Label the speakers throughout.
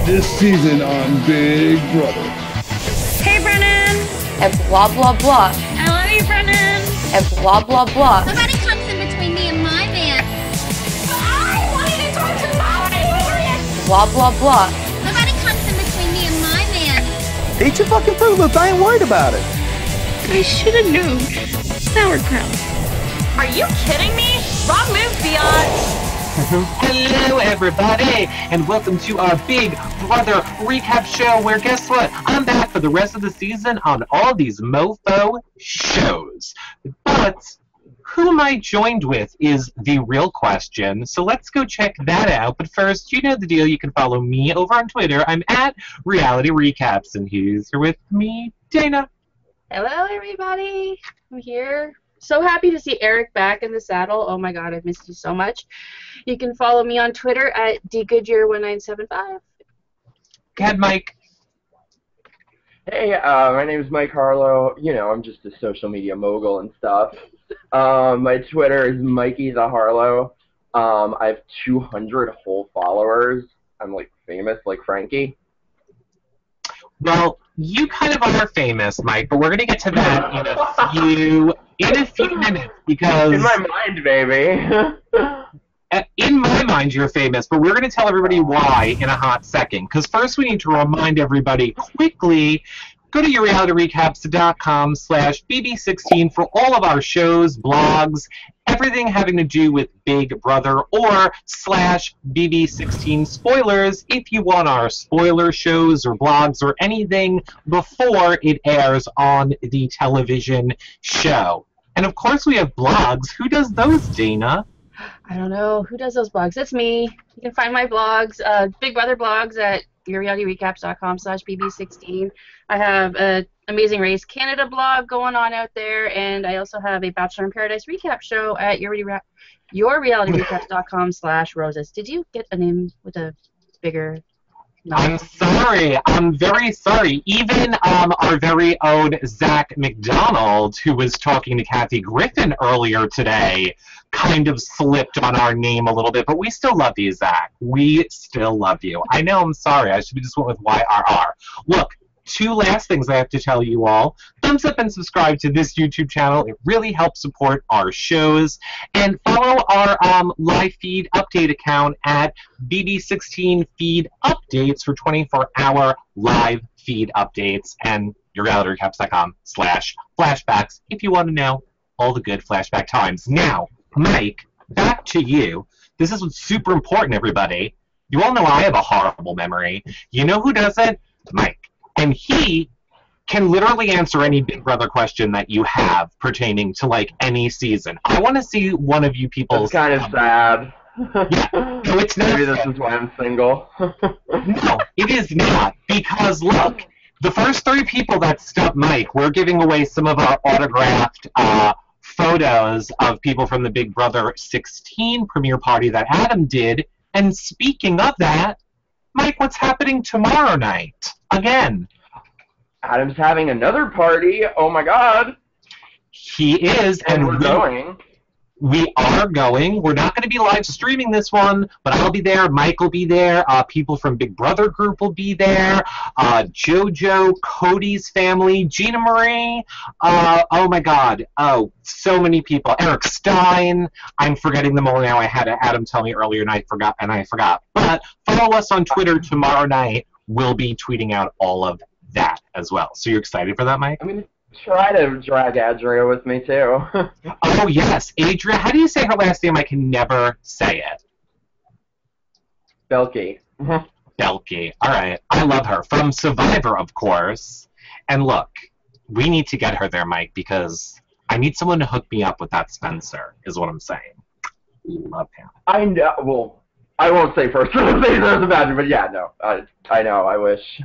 Speaker 1: this season on Big Brother.
Speaker 2: Hey, Brennan!
Speaker 3: And blah, blah, blah.
Speaker 2: I love you, Brennan!
Speaker 3: And blah, blah, blah.
Speaker 4: Nobody comes in between me and my man. I wanted to talk to my man!
Speaker 3: Blah, blah, blah.
Speaker 4: Nobody comes in between me and my man.
Speaker 5: Eat your fucking Fruit Loops. I ain't worried about it.
Speaker 2: I should have known. Sauerkraut.
Speaker 6: Are you kidding me? Wrong move, Fiat!
Speaker 7: Hello, everybody, and welcome to our Big Brother recap show where, guess what? I'm back for the rest of the season on all these mofo shows. But who am I joined with is the real question, so let's go check that out. But first, you know the deal. You can follow me over on Twitter. I'm at Reality Recaps, and who's here with me? Dana.
Speaker 8: Hello, everybody. I'm here. So happy to see Eric back in the saddle. Oh my god, I've missed you so much. You can follow me on Twitter at dgoodyear1975.
Speaker 7: Go ahead, Mike.
Speaker 9: Hey, my name is Mike Harlow. You know, I'm just a social media mogul and stuff. My Twitter is Mikey the Harlow. I have 200 whole followers. I'm like famous, like Frankie.
Speaker 7: Well, you kind of are famous, Mike, but we're going to get to that in a few minutes because...
Speaker 9: In my mind, baby.
Speaker 7: In my mind, you're famous, but we're going to tell everybody why in a hot second. Because first we need to remind everybody quickly, go to yourrealityrecaps.com/bb16 for all of our shows, blogs, everything having to do with Big Brother, or /bb16 spoilers if you want our spoiler shows or blogs or anything before it airs on the television show. And of course we have blogs. Who does those, Dana?
Speaker 8: I don't know. Who does those blogs? It's me. You can find my blogs, Big Brother blogs at yourrealityrecaps.com/bb16. I have a Amazing Race Canada blog going on out there, and I also have a Bachelor in Paradise recap show at yourrealityrecaps.com/roses. Did you get a name with a bigger...
Speaker 7: I'm sorry. I'm very sorry. Even our very own Zach McDonald, who was talking to Kathy Griffin earlier today, kind of slipped on our name a little bit, but we still love you, Zach. We still love you. I know, I'm sorry. I should have just went with YRR. Look, two last things I have to tell you all. Thumbs up and subscribe to this YouTube channel. It really helps support our shows. And follow our live feed update account at bb16 feed updates for 24-hour live feed updates, and yourrealityrecaps.com/flashbacks if you want to know all the good flashback times. Now, Mike, back to you. This is what's super important, everybody. You all know I have a horrible memory. You know who doesn't? Mike. And he can literally answer any Big Brother question that you have pertaining to, like, any season. I want to see one of you people...
Speaker 9: It's kind of sad.
Speaker 7: Yeah. No, it's not.
Speaker 9: Maybe this is why I'm single.
Speaker 7: No, it is not. Because, look, the first three people that stumped Mike, we're giving away some of our autographed photos of people from the Big Brother 16 premiere party that Adam did. And speaking of that, Mike, what's happening tomorrow night? Again.
Speaker 9: Adam's having another party. Oh my god.
Speaker 7: He is, and
Speaker 9: we're going.
Speaker 7: We are going. We're not going to be live streaming this one, but I'll be there. Mike will be there. People from Big Brother Group will be there. JoJo, Cody's family, Gina Marie. Oh my god. Oh, so many people. Eric Stein. I'm forgetting them all now. I had Adam tell me earlier, and I forgot. But follow us on Twitter tomorrow night. We'll be tweeting out all of that as well. So you're excited for that, Mike?
Speaker 9: I'm going to try to drag Adria with me, too.
Speaker 7: Oh, yes. Adria. How do you say her last name? I can never say it.
Speaker 9: Belky.
Speaker 7: Belky. All right. I love her. From Survivor, of course. And look, we need to get her there, Mike, because I need someone to hook me up with that Spencer, is what I'm saying. Love him.
Speaker 9: I know. Well, I won't say first things as a badger, but yeah, no. I know, I wish.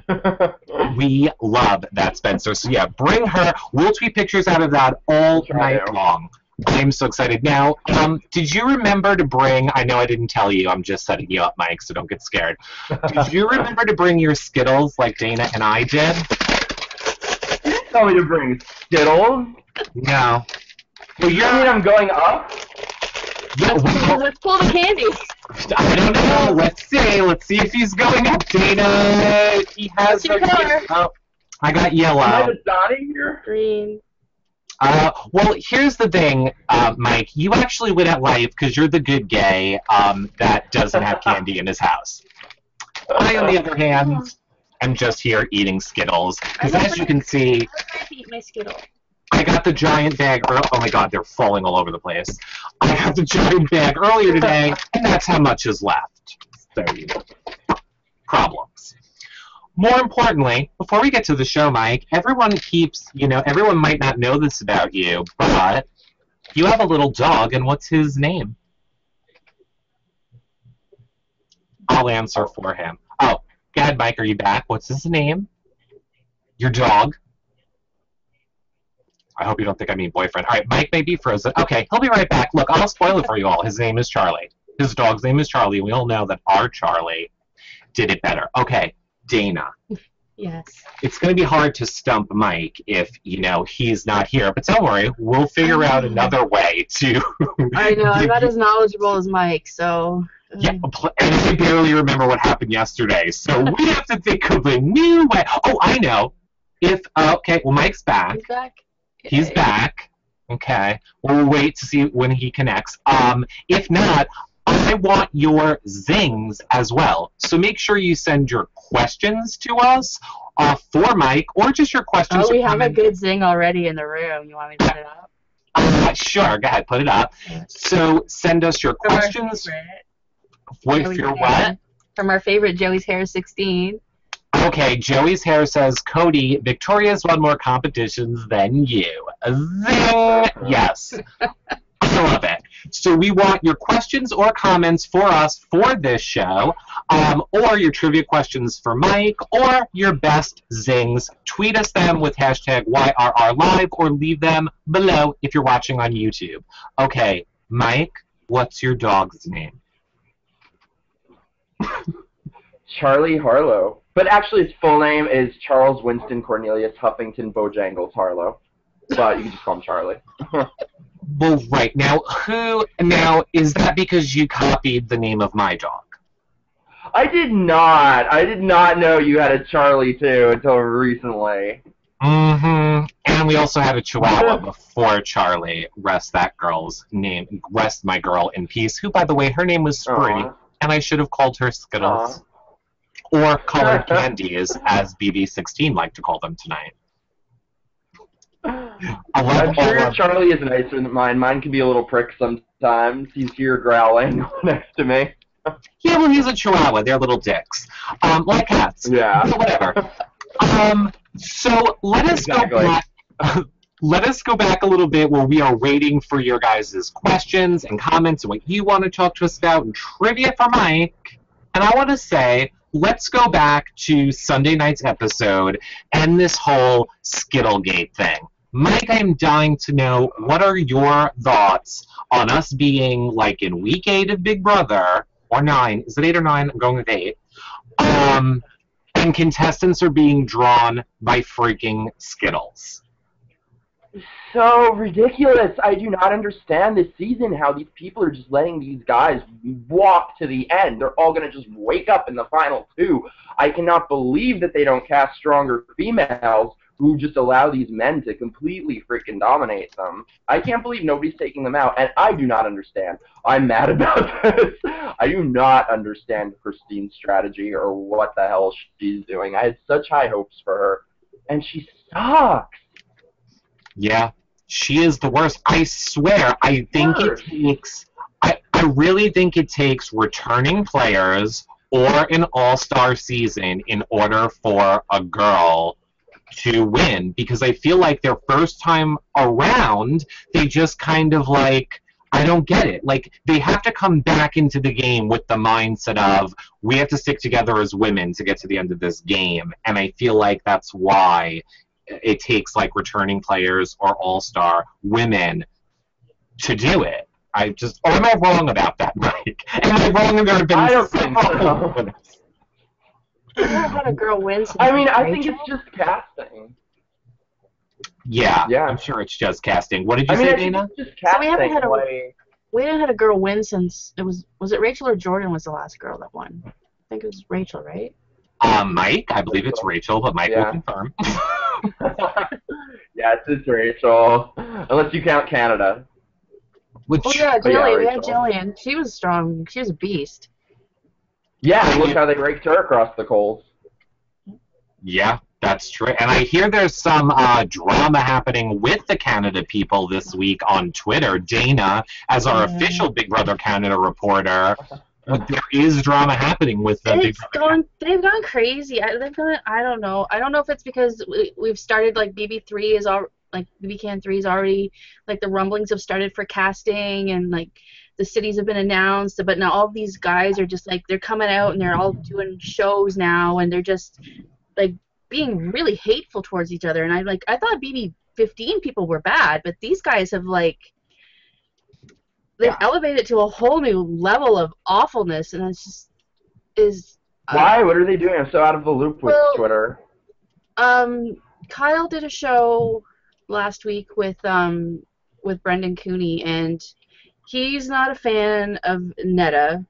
Speaker 7: We love that Spencer. So yeah, bring her. We'll tweet pictures out of that all night long. I'm so excited. Now, did you remember to bring, I know I didn't tell you, I'm just setting you up, Mike, so don't get scared. Did you remember to bring your Skittles like Dana and I did?
Speaker 9: You didn't tell me to bring Skittles.
Speaker 7: No. Well,
Speaker 9: You mean I'm going up?
Speaker 7: Yeah, well,
Speaker 8: Let's pull the candy.
Speaker 7: I don't know. Let's see. Let's see if he's going up, Dana. He has
Speaker 8: What's your color?
Speaker 7: Oh, I got yellow.
Speaker 9: Am I the Donnie here?
Speaker 8: Green.
Speaker 7: Well, here's the thing, Mike. You actually win at life because you're the good gay that doesn't have candy in his house. I, on the other hand, am just here eating Skittles. Because as you can see,
Speaker 8: I eat my Skittle.
Speaker 7: I got the giant bag. Oh my God, they're falling all over the place. I got the giant bag earlier today, and that's how much is left. So, you know, problems. More importantly, before we get to the show, Mike, everyone might not know this about you, but you have a little dog, and what's his name? I'll answer for him. Oh, God, Mike, are you back? What's his name? Your dog? I hope you don't think I mean boyfriend. All right, Mike may be frozen. Okay, he'll be right back. Look, I'll spoil it for you all. His name is Charlie. His dog's name is Charlie. We all know that our Charlie did it better. Okay, Dana.
Speaker 8: Yes.
Speaker 7: It's going to be hard to stump Mike if, he's not here. But don't worry, we'll figure out another way to...
Speaker 8: I know, I'm not as knowledgeable as Mike, so...
Speaker 7: Yeah, and I barely remember what happened yesterday, so we have to think of a new way. Oh, I know. Mike's back.
Speaker 8: He's back?
Speaker 7: He's back. Okay. We'll wait to see when he connects. If not, I want your zings as well. So make sure you send your questions to us for Mike, or just your questions.
Speaker 8: Oh, we have a good zing already in the room. You want me to put it up?
Speaker 7: Sure. Go ahead. Put it up. So send us your questions. If you're what?
Speaker 8: From our favorite Joey's Hair 16.
Speaker 7: Okay, Joey's Hair says, Cody, Victoria's won more competitions than you. Zing! Yes. I love it. So we want your questions or comments for us for this show, or your trivia questions for Mike, or your best zings. Tweet us them with hashtag YRRLive, or leave them below if you're watching on YouTube. Okay, Mike, what's your dog's name?
Speaker 9: Charlie Harlow. But actually his full name is Charles Winston Cornelius Huffington Bojangles Harlow. But you can just call him Charlie.
Speaker 7: Well, right. Now, is that because you copied the name of my dog?
Speaker 9: I did not. I did not know you had a Charlie, too, until recently.
Speaker 7: Mm-hmm. And we also had a Chihuahua before Charlie. Rest my girl in peace, who, by the way, her name was Spree, and I should have called her Skittles. Or colored candies, as BB16 like to call them tonight.
Speaker 9: I'm sure Charlie is nicer than mine. Mine can be a little prick sometimes. He's here growling next to me.
Speaker 7: Yeah, well, he's a Chihuahua. They're little dicks. Like cats.
Speaker 9: Yeah.
Speaker 7: So whatever. So let us go back. Let us go back a little bit where we are waiting for your guys' questions and comments and what you want to talk to us about and trivia for Mike. And I want to say, let's go back to Sunday night's episode and this whole Skittlegate thing. Mike, I'm dying to know, what are your thoughts on us being like in week 8 of Big Brother, or 9, is it 8 or 9? I'm going with 8. And contestants are being drawn by freaking Skittles.
Speaker 9: So ridiculous. I do not understand this season how these people are just letting these guys walk to the end. They're all going to just wake up in the final 2. I cannot believe that they don't cast stronger females who just allow these men to completely freaking dominate them. I can't believe nobody's taking them out, and I do not understand. I'm mad about this. I do not understand Christine's strategy or what the hell she's doing. I had such high hopes for her, and she sucks.
Speaker 7: Yeah, she is the worst. I swear, I think it takes... I really think it takes returning players or an all-star season in order for a girl to win, because I feel like their first time around, they just kind of like, I don't get it. Like, they have to come back into the game with the mindset of, we have to stick together as women to get to the end of this game, and I feel like that's why it takes like returning players or all-star women to do it. Or am I wrong about that, Mike? Am I wrong? And there have been
Speaker 9: I don't think so.
Speaker 8: I don't know how a girl wins.
Speaker 9: I mean, I think it's just casting.
Speaker 7: Yeah, I'm sure it's just casting. What did you say, Dana?
Speaker 9: It's just casting.
Speaker 8: So we haven't had a... we hadn't had a girl win since was it Rachel or Jordan was the last girl that won? I think it was Rachel, right?
Speaker 7: Mike, I believe it's Rachel, but Mike will confirm.
Speaker 9: Yeah, it's Rachel. Unless you count Canada.
Speaker 7: Which,
Speaker 8: yeah, Jillian. We had
Speaker 9: Rachel.
Speaker 8: Jillian. She was strong. She was a beast.
Speaker 9: Yeah, look how they raked her across the coals.
Speaker 7: Yeah, that's true. And I hear there's some drama happening with the Canada people this week on Twitter. Dana, as our official Big Brother Canada reporter, there is drama happening with the Big Brother.
Speaker 8: They've gone crazy. I don't know. I don't know if it's because we've started like BB3 is all like BB Can 3 is already like the rumblings have started for casting and like the cities have been announced, but now all these guys are just like they're coming out and they're all doing shows now and they're just like being really hateful towards each other. And I thought BB15 people were bad, but these guys have like they've elevated to a whole new level of awfulness, and it's just
Speaker 9: why? What are they doing? I'm so out of the loop with Twitter.
Speaker 8: Kyle did a show last week with Brendan Cooney, and he's not a fan of Netta,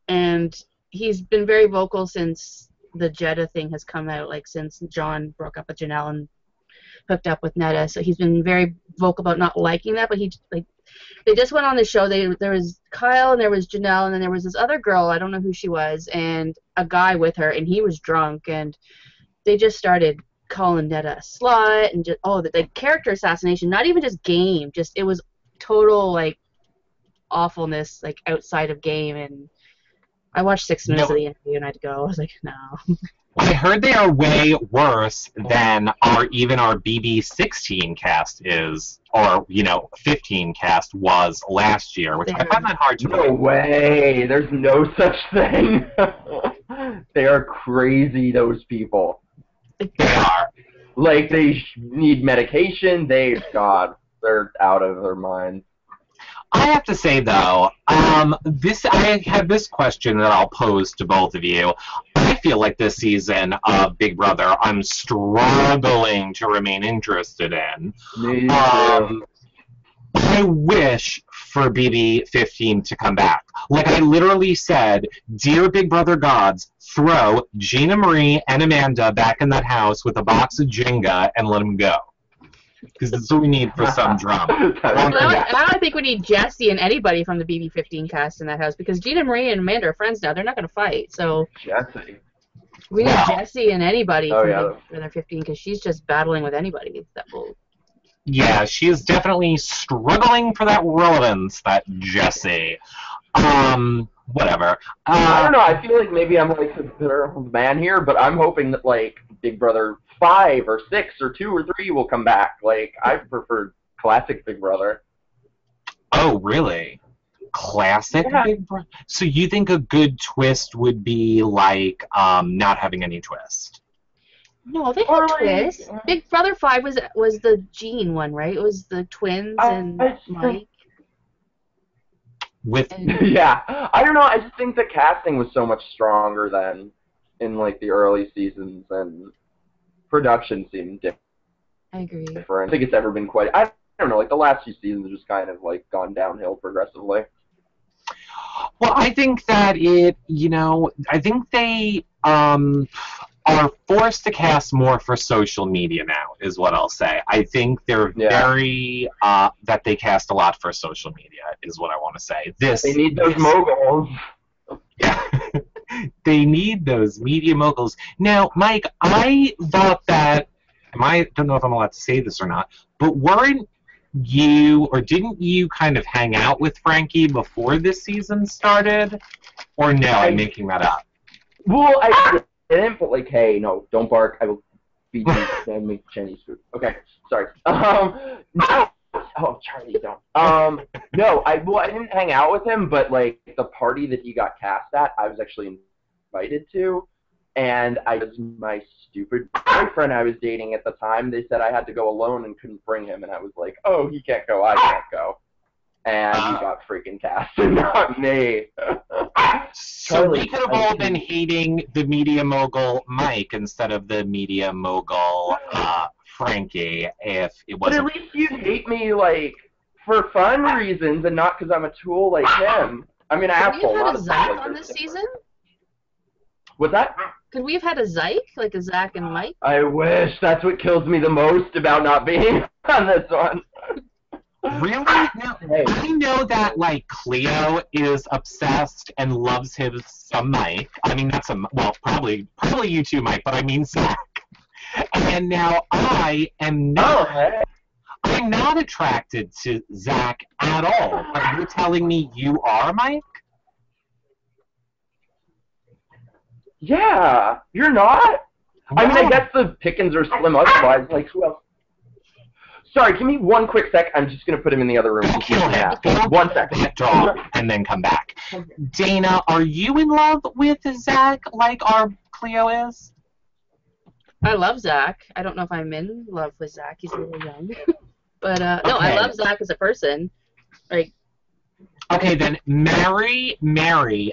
Speaker 8: and he's been very vocal since the Jeddah thing has come out, like since John broke up with Janelle and hooked up with Netta. So he's been very vocal about not liking that, but they just went on the show. There was Kyle and there was Janelle and then there was this other girl, I don't know who she was, and a guy with her, and he was drunk, and they just started calling Netta a slut and just the character assassination, not even just game, just it was total like awfulness like outside of game. And I watched 6 minutes of the interview and I had to go. I was like, no.
Speaker 7: I heard they are way worse than even our BB16 cast is, or 15 cast was last year, which I find that hard to believe.
Speaker 9: No way. There's no such thing. They are crazy, those people.
Speaker 7: They are.
Speaker 9: Like, they need medication. They're out of their minds.
Speaker 7: I have to say, though, I have this question that I'll pose to both of you. I feel like this season of Big Brother, I'm struggling to remain interested in.
Speaker 9: Me too.
Speaker 7: I wish for BB15 to come back. Like, I literally said, dear Big Brother gods, throw Gina Marie and Amanda back in that house with a box of Jenga and let them go. Because that's what we need for some drama.
Speaker 8: I think we need Jesse and anybody from the BB15 cast in that house, because Gina Marie and Amanda are friends now. They're not going to fight. So
Speaker 9: Jesse.
Speaker 8: We need Jesse and anybody from the 15, because she's just battling with anybody that will.
Speaker 7: Yeah, she is definitely struggling for that relevance, that Jessie. Whatever.
Speaker 9: I don't know. I feel like maybe I'm like the man here, but I'm hoping that like Big Brother 5 or 6 or 2 or 3 will come back. Like I prefer classic Big Brother.
Speaker 7: Oh, really? Classic Big Brother? So you think a good twist would be like not having any twist?
Speaker 8: No, they had twists. Big Brother 5 was the Gene one, right? It was the twins and Mike.
Speaker 9: Yeah, I don't know. I just think the casting was so much stronger than in like the early seasons, and production seemed different.
Speaker 8: I agree.
Speaker 9: I think it's ever been quite. I don't know. Like the last few seasons have just kind of like gone downhill progressively.
Speaker 7: Well, I think that I think they are forced to cast more for social media now, is what I'll say. I think they're very, that they cast a lot for social media, is what I want to say.
Speaker 9: They need those moguls.
Speaker 7: Yeah. They need those media moguls. Now, Mike, I thought that, I don't know if I'm allowed to say this or not, but weren't you, or didn't you kind of hang out with Frankie before this season started? Or no, I'm making that up.
Speaker 9: Well, I didn't, but like, hey, no, don't bark. I will feed you and make Chinese food. Okay, sorry. No. Oh, Charlie, don't. No, I didn't hang out with him, but like the party that he got cast at, I was actually invited to, and I was my stupid boyfriend I was dating at the time. They said I had to go alone and couldn't bring him, and I was like, oh, he can't go, I can't go, and he got freaking cast, and not me.
Speaker 7: So we could have all been hating the media mogul Mike instead of the media mogul Frankie if it wasn't.
Speaker 9: But at least you'd hate me like for fun reasons and not because I'm a tool like him. I mean, I have a lot of stuff
Speaker 8: Zyke
Speaker 9: like
Speaker 8: on
Speaker 9: this.
Speaker 8: this season?
Speaker 9: What's that?
Speaker 8: Could we have had a Zyke, like a Zach and Mike?
Speaker 9: I wish. That's what kills me the most about not being on this one.
Speaker 7: Really? Now, I know that, like, Cleo is obsessed and loves some Mike. I mean, not some, well, probably you too, Mike, but I mean Zach. And now I am not.
Speaker 9: Oh, hey.
Speaker 7: I'm not attracted to Zach at all. But you're telling me you are, Mike?
Speaker 9: Yeah, you're not? I mean, I guess the pickings are slim otherwise. Like, who else? Sorry, give me one quick sec. I'm just going to put him in the other room.
Speaker 7: Don't kill him.
Speaker 9: One sec.
Speaker 7: That dog, and then come back. Dana, are you in love with Zach like our Cleo is?
Speaker 8: I love Zach. I don't know if I'm in love with Zach. He's a little young. But, no,
Speaker 7: Okay.
Speaker 8: I love Zach as a person. Like,
Speaker 7: okay, then marry, I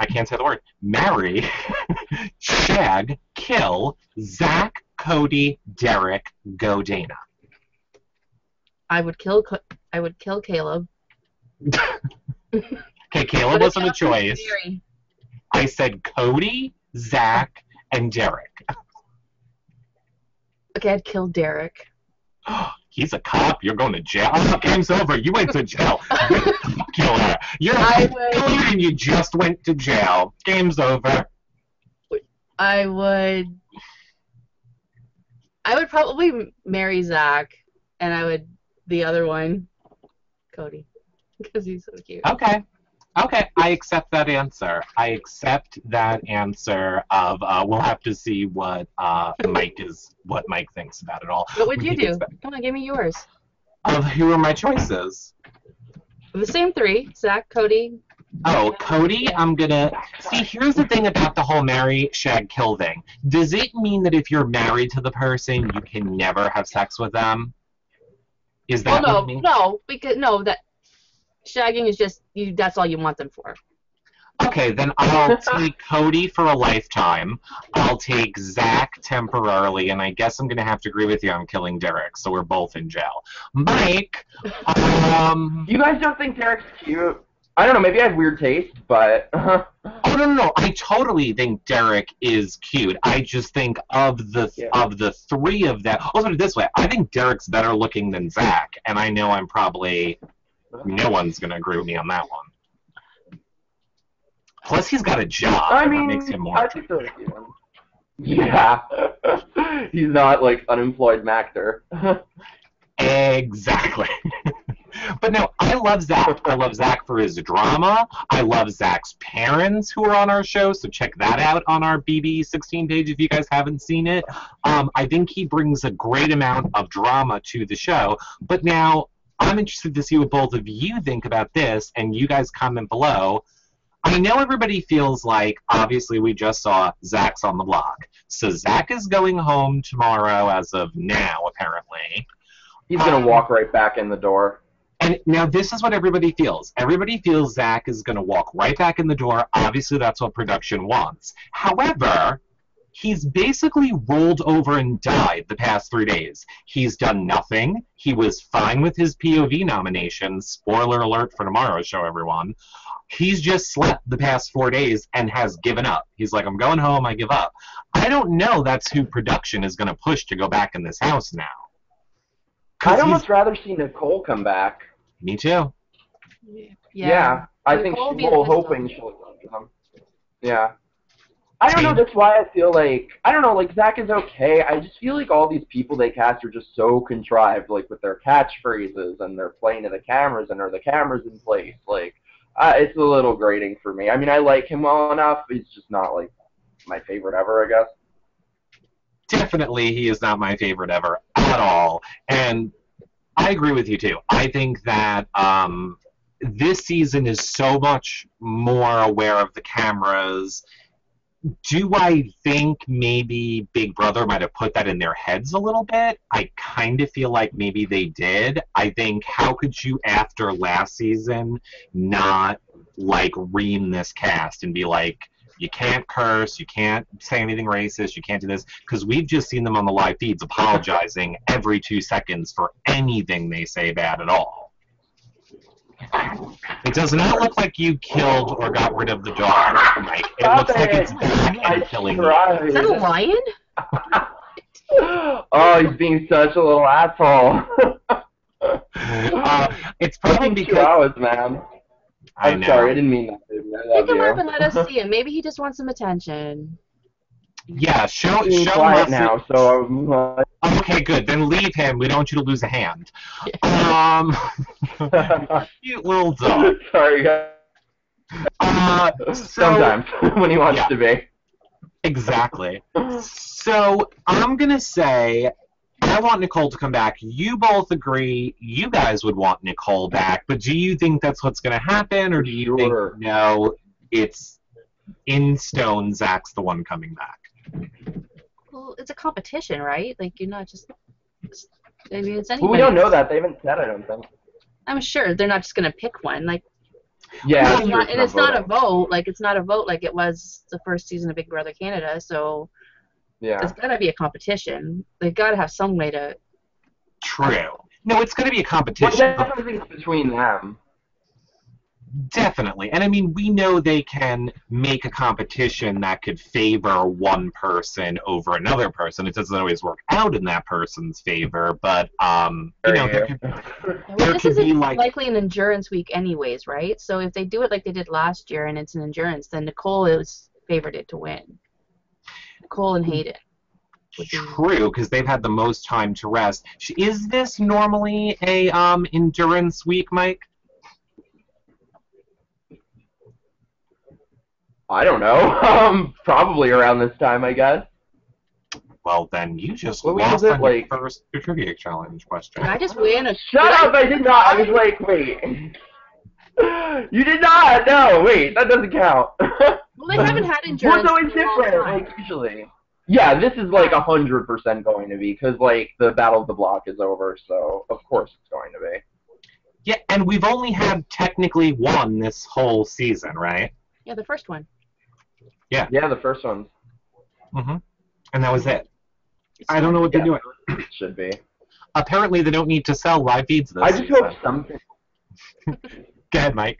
Speaker 7: can't say the word, marry, shag, kill, Zach, Cody, Derek, go Dana.
Speaker 8: I would kill Caleb.
Speaker 7: Okay, Caleb
Speaker 8: But
Speaker 7: wasn't a
Speaker 8: it's not
Speaker 7: choice.
Speaker 8: Mary.
Speaker 7: I said Cody, Zach, and Derek.
Speaker 8: Okay, I'd kill Derek.
Speaker 7: He's a cop. You're going to jail. Oh, game's over. You went to jail. Killer. You're a killer and you just went to jail. Game's over.
Speaker 8: I would probably marry Zach, and the other one, Cody, because he's so cute.
Speaker 7: Okay, I accept that answer. Of we'll have to see what Mike thinks about it all.
Speaker 8: What would you do? Come on, give me yours.
Speaker 7: Of who are my choices?
Speaker 8: The same three: Zach, Cody.
Speaker 7: Oh, Cody, I'm gonna see. Here's the thing about the whole marry, shag, kill thing. Does it mean that if you're married to the person, you can never have sex with them? Is that what it means?
Speaker 8: No, that shagging is just that's all you want them for.
Speaker 7: Okay, then I'll take Cody for a lifetime. I'll take Zach temporarily, and I guess I'm gonna have to agree with you on killing Derek, so we're both in jail. Mike,
Speaker 9: You guys don't think Derek's cute? I don't know, maybe I have weird taste, but...
Speaker 7: Oh, no. I totally think Derek is cute. I just think of the three of them... I'll put it this way. I think Derek's better looking than Zach, and I know I'm probably... No one's going to agree with me on that one. Plus, he's got a job.
Speaker 9: I mean,
Speaker 7: that makes him more
Speaker 9: I think so. Yeah. He's not, like, unemployed Mactor.
Speaker 7: Exactly. But no, I love Zach. I love Zach for his drama. I love Zach's parents who are on our show, so check that out on our BB16 page if you guys haven't seen it. I think he brings a great amount of drama to the show. But now, I'm interested to see what both of you think about this, and you guys comment below. I know everybody feels like, obviously, we just saw Zach's on the block. So Zach is going home tomorrow as of now, apparently.
Speaker 9: He's going to walk right back in the door.
Speaker 7: And now this is what everybody feels. Everybody feels Zach is going to walk right back in the door. Obviously, that's what production wants. However, he's basically rolled over and died the past 3 days. He's done nothing. He was fine with his POV nomination. Spoiler alert for tomorrow's show, everyone. He's just slept the past 4 days and has given up. He's like, I'm going home, I give up. I don't know that's who production is going to push to go back in this house now.
Speaker 9: I'd almost rather see Nicole come back.
Speaker 7: Me too.
Speaker 9: Yeah, I think we're hoping she'll come. Yeah. I don't know, that's why I feel like, I don't know, like, Zach is okay. I just feel like all these people they cast are just so contrived, like, with their catchphrases, and they're playing to the cameras, and are the cameras in place. Like, it's a little grating for me. I mean, I like him well enough. He's just not, like, my favorite ever, I guess.
Speaker 7: Definitely, he is not my favorite ever at all. And I agree with you, too. I think that this season is so much more aware of the cameras. Do I think maybe Big Brother might have put that in their heads a little bit? I kind of feel like maybe they did. I think, how could you, after last season, not, like, ream this cast and be like, You can't curse. You can't say anything racist. You can't do this. Because we've just seen them on the live feeds apologizing every 2 seconds for anything they say bad at all. It does not look like you killed or got rid of the dog, Mike. It looks like it's back and killing you.
Speaker 8: Is that a lion?
Speaker 9: Oh, he's being such a little asshole.
Speaker 7: It's probably because...
Speaker 9: 2 hours, man. I'm sorry, I didn't mean that.
Speaker 8: Pick him up and let us see him. Maybe he just wants some attention.
Speaker 7: Yeah, show
Speaker 9: quiet now, so...
Speaker 7: Okay, good. Then leave him. We don't want you to lose a hand. Cute little dog.
Speaker 9: Sorry, guys. Sometimes, when he wants to be.
Speaker 7: Exactly. So, I'm going to say, I want Nicole to come back. You both agree you guys would want Nicole back, but do you think that's what's going to happen, or do you think, no, it's in stone, Zach's the one coming back?
Speaker 8: Well, it's a competition, right? Like, you're not just... I mean, it's anybody.
Speaker 9: Well, we don't know that. They haven't said, I don't think.
Speaker 8: I'm sure they're not just going to pick one. Like,
Speaker 9: yeah,
Speaker 8: it's not a vote. Like, it's not a vote like it was the first season of Big Brother Canada, so... Yeah. There's got to be a competition. They've got to have some way to...
Speaker 7: True. No, it's going to be a competition.
Speaker 9: Well, definitely between them.
Speaker 7: Definitely. And I mean, we know they can make a competition that could favor one person over another person. It doesn't always work out in that person's favor, but, you know, there could be like...
Speaker 8: likely an endurance week anyways, right? So if they do it like they did last year and it's an endurance, then Nicole is favored to win. Nicole and Hayden.
Speaker 7: True, because they've had the most time to rest. Is this normally a endurance week, Mike?
Speaker 9: I don't know. Probably around this time, I guess.
Speaker 7: Well, then you just lost on your first trivia challenge question.
Speaker 8: Did I just win?
Speaker 9: Shut up! I did not. I was like, wait. You did not. No, wait. That doesn't count.
Speaker 8: Well, they haven't had endurance.
Speaker 9: What's always different? Like usually. Yeah, this is like 100% going to be because like the Battle of the Block is over, so of course it's going to be.
Speaker 7: Yeah, and we've only had technically one this whole season, right?
Speaker 8: Yeah, the first one.
Speaker 7: Yeah.
Speaker 9: Yeah, the first one.
Speaker 7: And that was it. I don't know what they're doing.
Speaker 9: Should be.
Speaker 7: Apparently, they don't need to sell live feeds this season.
Speaker 9: I just hope something.
Speaker 7: Go ahead, Mike.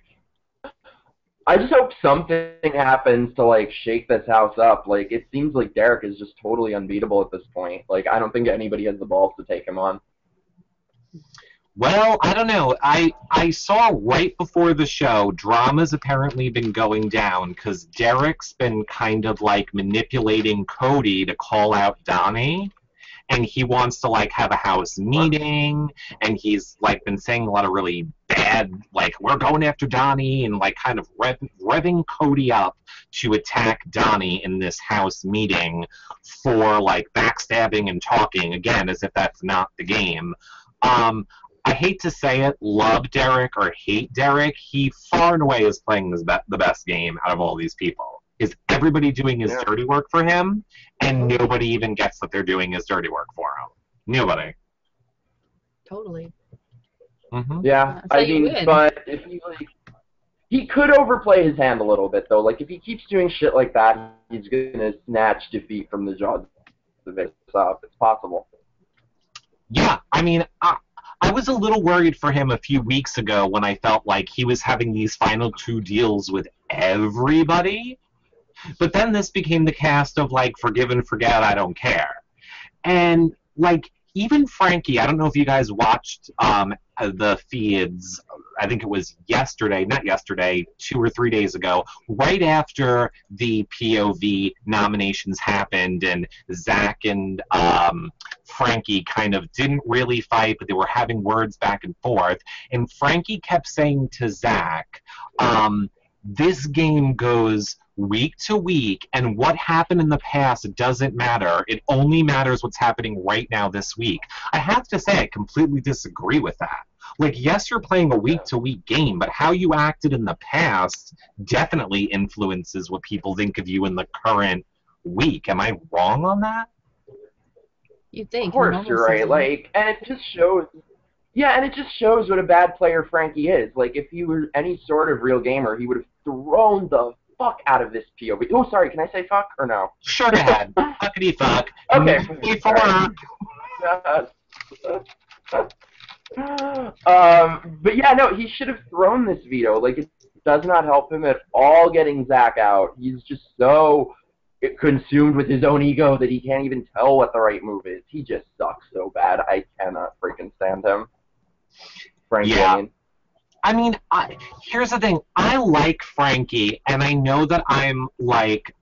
Speaker 9: I just hope something happens to like shake this house up. Like it seems like Derek is just totally unbeatable at this point. Like I don't think anybody has the balls to take him on.
Speaker 7: Well, I don't know. I saw right before the show, drama's apparently been going down because Derek's been kind of like manipulating Cody to call out Donnie. And he wants to like have a house meeting, and he's like been saying a lot of really bad, like we're going after Donnie, and like kind of revving Cody up to attack Donnie in this house meeting for like backstabbing and talking again as if that's not the game. I hate to say it, love Derek or hate Derek, he far and away is playing the best game out of all these people. Is everybody doing his dirty work for him, and nobody even gets that they're doing his dirty work for him. Nobody.
Speaker 8: Totally.
Speaker 9: Yeah, I mean, but if he could overplay his hand a little bit though. Like if he keeps doing shit like that, he's gonna snatch defeat from the jaws of it. It's possible.
Speaker 7: Yeah, I mean, I was a little worried for him a few weeks ago when I felt like he was having these final 2 deals with everybody. But then this became the cast of, like, forgive and forget, I don't care. And, like, even Frankie, I don't know if you guys watched the feeds, I think it was not yesterday, 2 or 3 days ago, right after the POV nominations happened and Zach and Frankie kind of didn't really fight, but they were having words back and forth. And Frankie kept saying to Zach, this game goes week to week, and what happened in the past doesn't matter. It only matters what's happening right now this week. I have to say I completely disagree with that. Like, yes, you're playing a week-to-week game, but how you acted in the past definitely influences what people think of you in the current week. Am I wrong on that?
Speaker 8: You think?
Speaker 9: Of course, you're right. Like, and it just shows. Yeah, and it just shows what a bad player Frankie is. Like, if he were any sort of real gamer, he would have thrown the fuck out of this POV. Oh, sorry, can I say fuck or no?
Speaker 7: Sure, go ahead. Fuckity fuck.
Speaker 9: Okay.
Speaker 7: Before.
Speaker 9: But yeah, no, he should have thrown this veto. Like, it does not help him at all getting Zach out. He's just so consumed with his own ego that he can't even tell what the right move is. He just sucks so bad. I cannot freaking stand him. Frankie,
Speaker 7: Yeah. I mean, here's the thing. I like Frankie, and I know that I'm, like,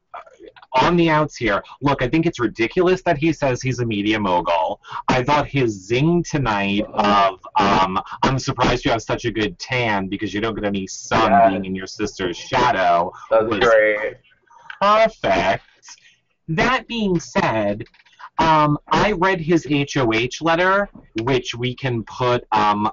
Speaker 7: on the outs here. Look, I think it's ridiculous that he says he's a media mogul. I thought his zing tonight of, I'm surprised you have such a good tan because you don't get any sun being in your sister's shadow.
Speaker 9: That's great.
Speaker 7: Perfect. That being said, I read his HOH letter, which we can put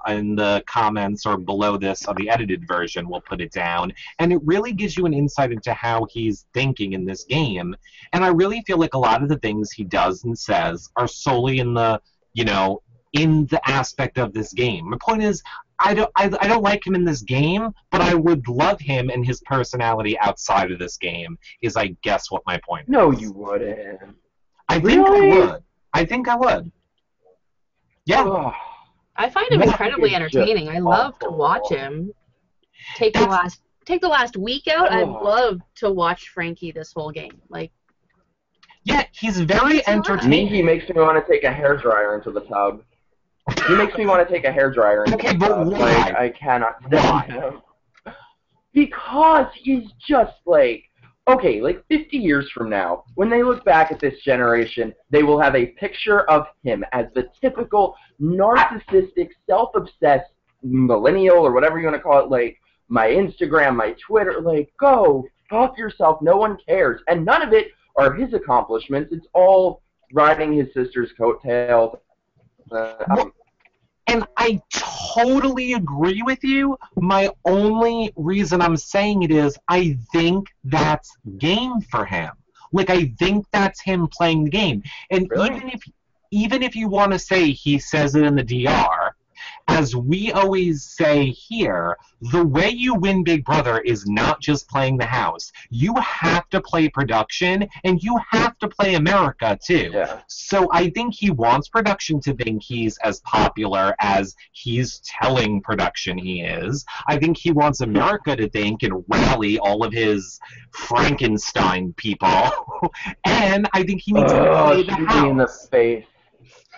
Speaker 7: in the comments or below this on the edited version. We'll put it down. And it really gives you an insight into how he's thinking in this game. And I really feel like a lot of the things he does and says are solely in the, in the aspect of this game. My point is, I don't like him in this game, but I would love him and his personality outside of this game, is I guess what my point is.
Speaker 9: No, you wouldn't.
Speaker 7: I think I would. I think I would. Yeah.
Speaker 8: I find him incredibly entertaining. I love to watch him. Take the last week out. I'd love to watch Frankie this whole game. Like,
Speaker 7: yeah, he's very entertaining.
Speaker 9: He makes me want to take a hairdryer into the tub. He makes me want to take a hairdryer into the tub.
Speaker 7: But why?
Speaker 9: Like, I cannot stand him. Because he's just like, okay, like 50 years from now, when they look back at this generation, they will have a picture of him as the typical narcissistic, self-obsessed millennial, or whatever you want to call it, like, my Instagram, my Twitter, like, go, fuck yourself, no one cares. And none of it are his accomplishments. It's all riding his sister's coattails.
Speaker 7: And I totally agree with you. My only reason I'm saying it is I think that's game for him. Like, I think that's him playing the game. And
Speaker 9: really?
Speaker 7: even if you want to say he says it in the DR, as we always say here, the way you win Big Brother is not just playing the house. You have to play production, and you have to play America, too.
Speaker 9: Yeah.
Speaker 7: So I think he wants production to think he's as popular as he's telling production he is. I think he wants America to think and rally all of his Frankenstein people. And I think he needs to play the house.
Speaker 9: In the face.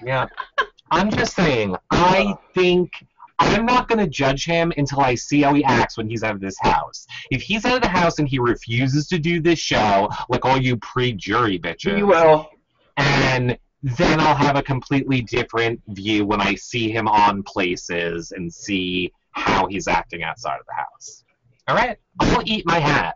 Speaker 7: Yeah. I'm just saying, I think I'm not going to judge him until I see how he acts when he's out of this house. If he's out of the house and he refuses to do this show, like all you pre-jury bitches,
Speaker 9: he will.
Speaker 7: And then I'll have a completely different view when I see him on places and see how he's acting outside of the house. All right? I'll eat my hat.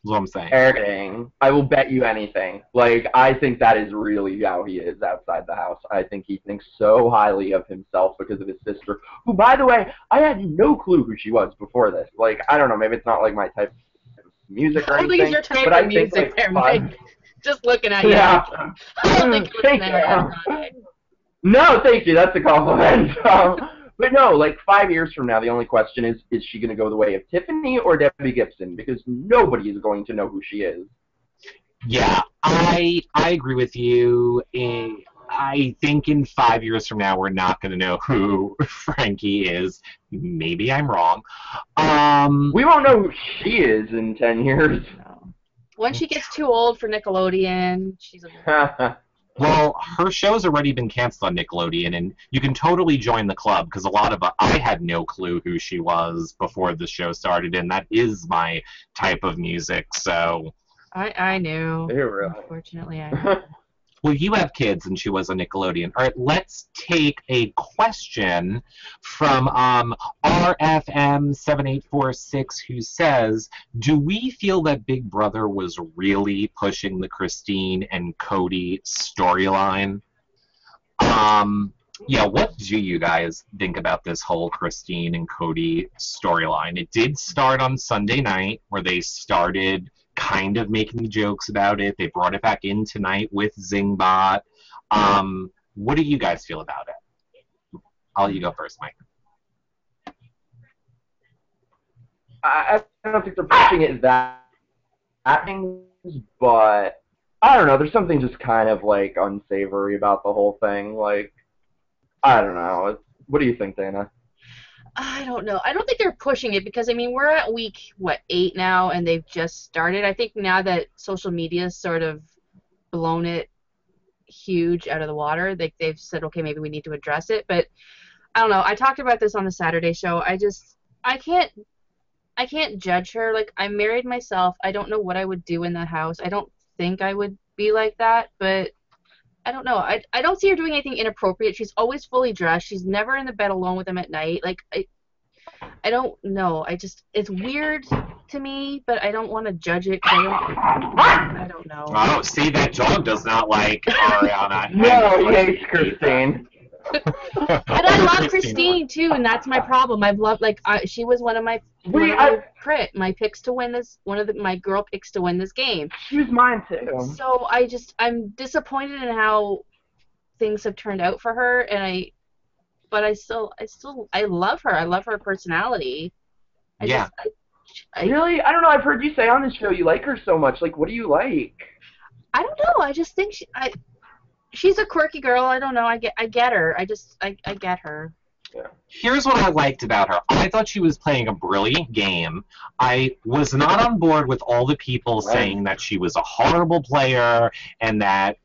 Speaker 7: That's what I'm saying.
Speaker 9: Everything. I will bet you anything. Like, I think that is really how he is outside the house. I think he thinks so highly of himself because of his sister, who, by the way, I had no clue who she was before this. Like, I don't know, maybe it's not like my type of music or anything.
Speaker 8: I don't think it's your type
Speaker 9: but
Speaker 8: of music there, Mike. Just looking at you.
Speaker 9: Yeah.
Speaker 8: I don't think
Speaker 9: Thank you. No, thank you. That's a compliment. But no, like 5 years from now, the only question is she going to go the way of Tiffany or Debbie Gibson? Because nobody is going to know who she is.
Speaker 7: Yeah, I agree with you. I think in 5 years from now, we're not going to know who Frankie is. Maybe I'm wrong.
Speaker 9: We won't know who she is in 10 years.
Speaker 8: When she gets too old for Nickelodeon, she's a...
Speaker 7: Well, her show's already been canceled on Nickelodeon, and you can totally join the club, because I had no clue who she was before the show started, and that is my type of music, so...
Speaker 8: I knew.
Speaker 9: Really?
Speaker 8: Unfortunately, I knew.
Speaker 7: Well, you have kids, and she was on Nickelodeon. All right, let's take a question from RFM7846, who says, do we feel that Big Brother was really pushing the Christine and Cody storyline? Yeah, what do you guys think about this whole Christine and Cody storyline? It did start on Sunday night, where they started kind of making jokes about it. They brought it back in tonight with Zingbot. What do you guys feel about it? I'll let you go first, Mike.
Speaker 9: I don't think they're pushing it that things, but I don't know. There's something just kind of like unsavory about the whole thing. Like, I don't know. What do you think, Dana?
Speaker 8: I don't know. I don't think they're pushing it because, I mean, we're at week, 8 now, and they've just started. I think now that social media's sort of blown it huge out of the water, they've said, okay, maybe we need to address it. But I don't know. I talked about this on the Saturday show. I can't judge her. Like, I'm married myself. I don't know what I would do in that house. I don't think I would be like that, but I don't know. I don't see her doing anything inappropriate. She's always fully dressed. She's never in the bed alone with him at night. Like, I don't know. It's weird to me, but I don't want to judge it 'cause I don't know.
Speaker 7: Oh, see, that dog does not like Ariana.
Speaker 9: No, he hates Christine.
Speaker 8: But I love Christine too, and that's my problem. I've loved she was one of my picks to win this. My girl picks to win this game.
Speaker 9: She was mine too.
Speaker 8: So I'm disappointed in how things have turned out for her, and I love her. I love her personality.
Speaker 9: Really? I don't know. I've heard you say on this show you like her so much. Like, what do you like?
Speaker 8: I don't know. I just think she's a quirky girl. I don't know. I get her. I get her.
Speaker 9: Yeah.
Speaker 7: Here's what I liked about her. I thought she was playing a brilliant game. I was not on board with all the people saying that she was a horrible player and that,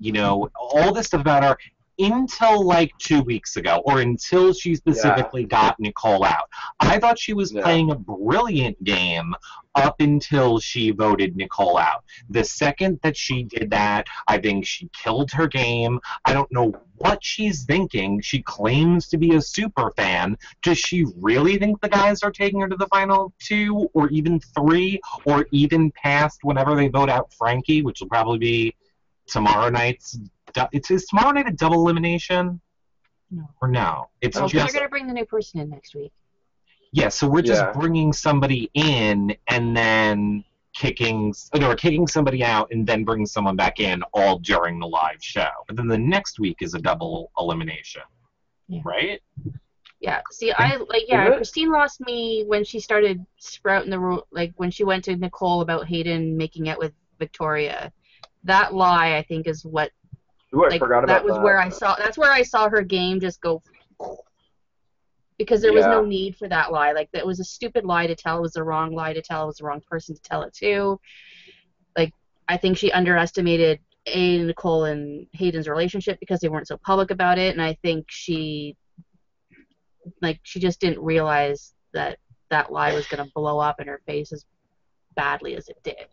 Speaker 7: all this stuff about her until like 2 weeks ago, or until she specifically got Nicole out. I thought she was playing a brilliant game up until she voted Nicole out. The second that she did that, I think she killed her game. I don't know what she's thinking. She claims to be a super fan. Does she really think the guys are taking her to the final 2 or even 3 or even past whenever they vote out Frankie, which will probably be tomorrow night's... Is tomorrow night a double elimination?
Speaker 8: No.
Speaker 7: Or no? It's
Speaker 8: just...
Speaker 7: They're
Speaker 8: going to bring the new person in next week.
Speaker 7: Yeah, so we're just bringing somebody in and then kicking somebody out and then bringing someone back in all during the live show. But then the next week is a double elimination, right?
Speaker 8: Yeah. See, Christine lost me when she started sprouting when she went to Nicole about Hayden making out with Victoria. That lie, I think, is what.
Speaker 9: Ooh, I forgot about that.
Speaker 8: That's where I saw her game just go. Because there was no need for that lie. Like, that was a stupid lie to tell. It was the wrong lie to tell. It was the wrong person to tell it to. Like, I think she underestimated Nicole and Hayden's relationship because they weren't so public about it, and I think she just didn't realize that lie was going to blow up in her face as badly as it did.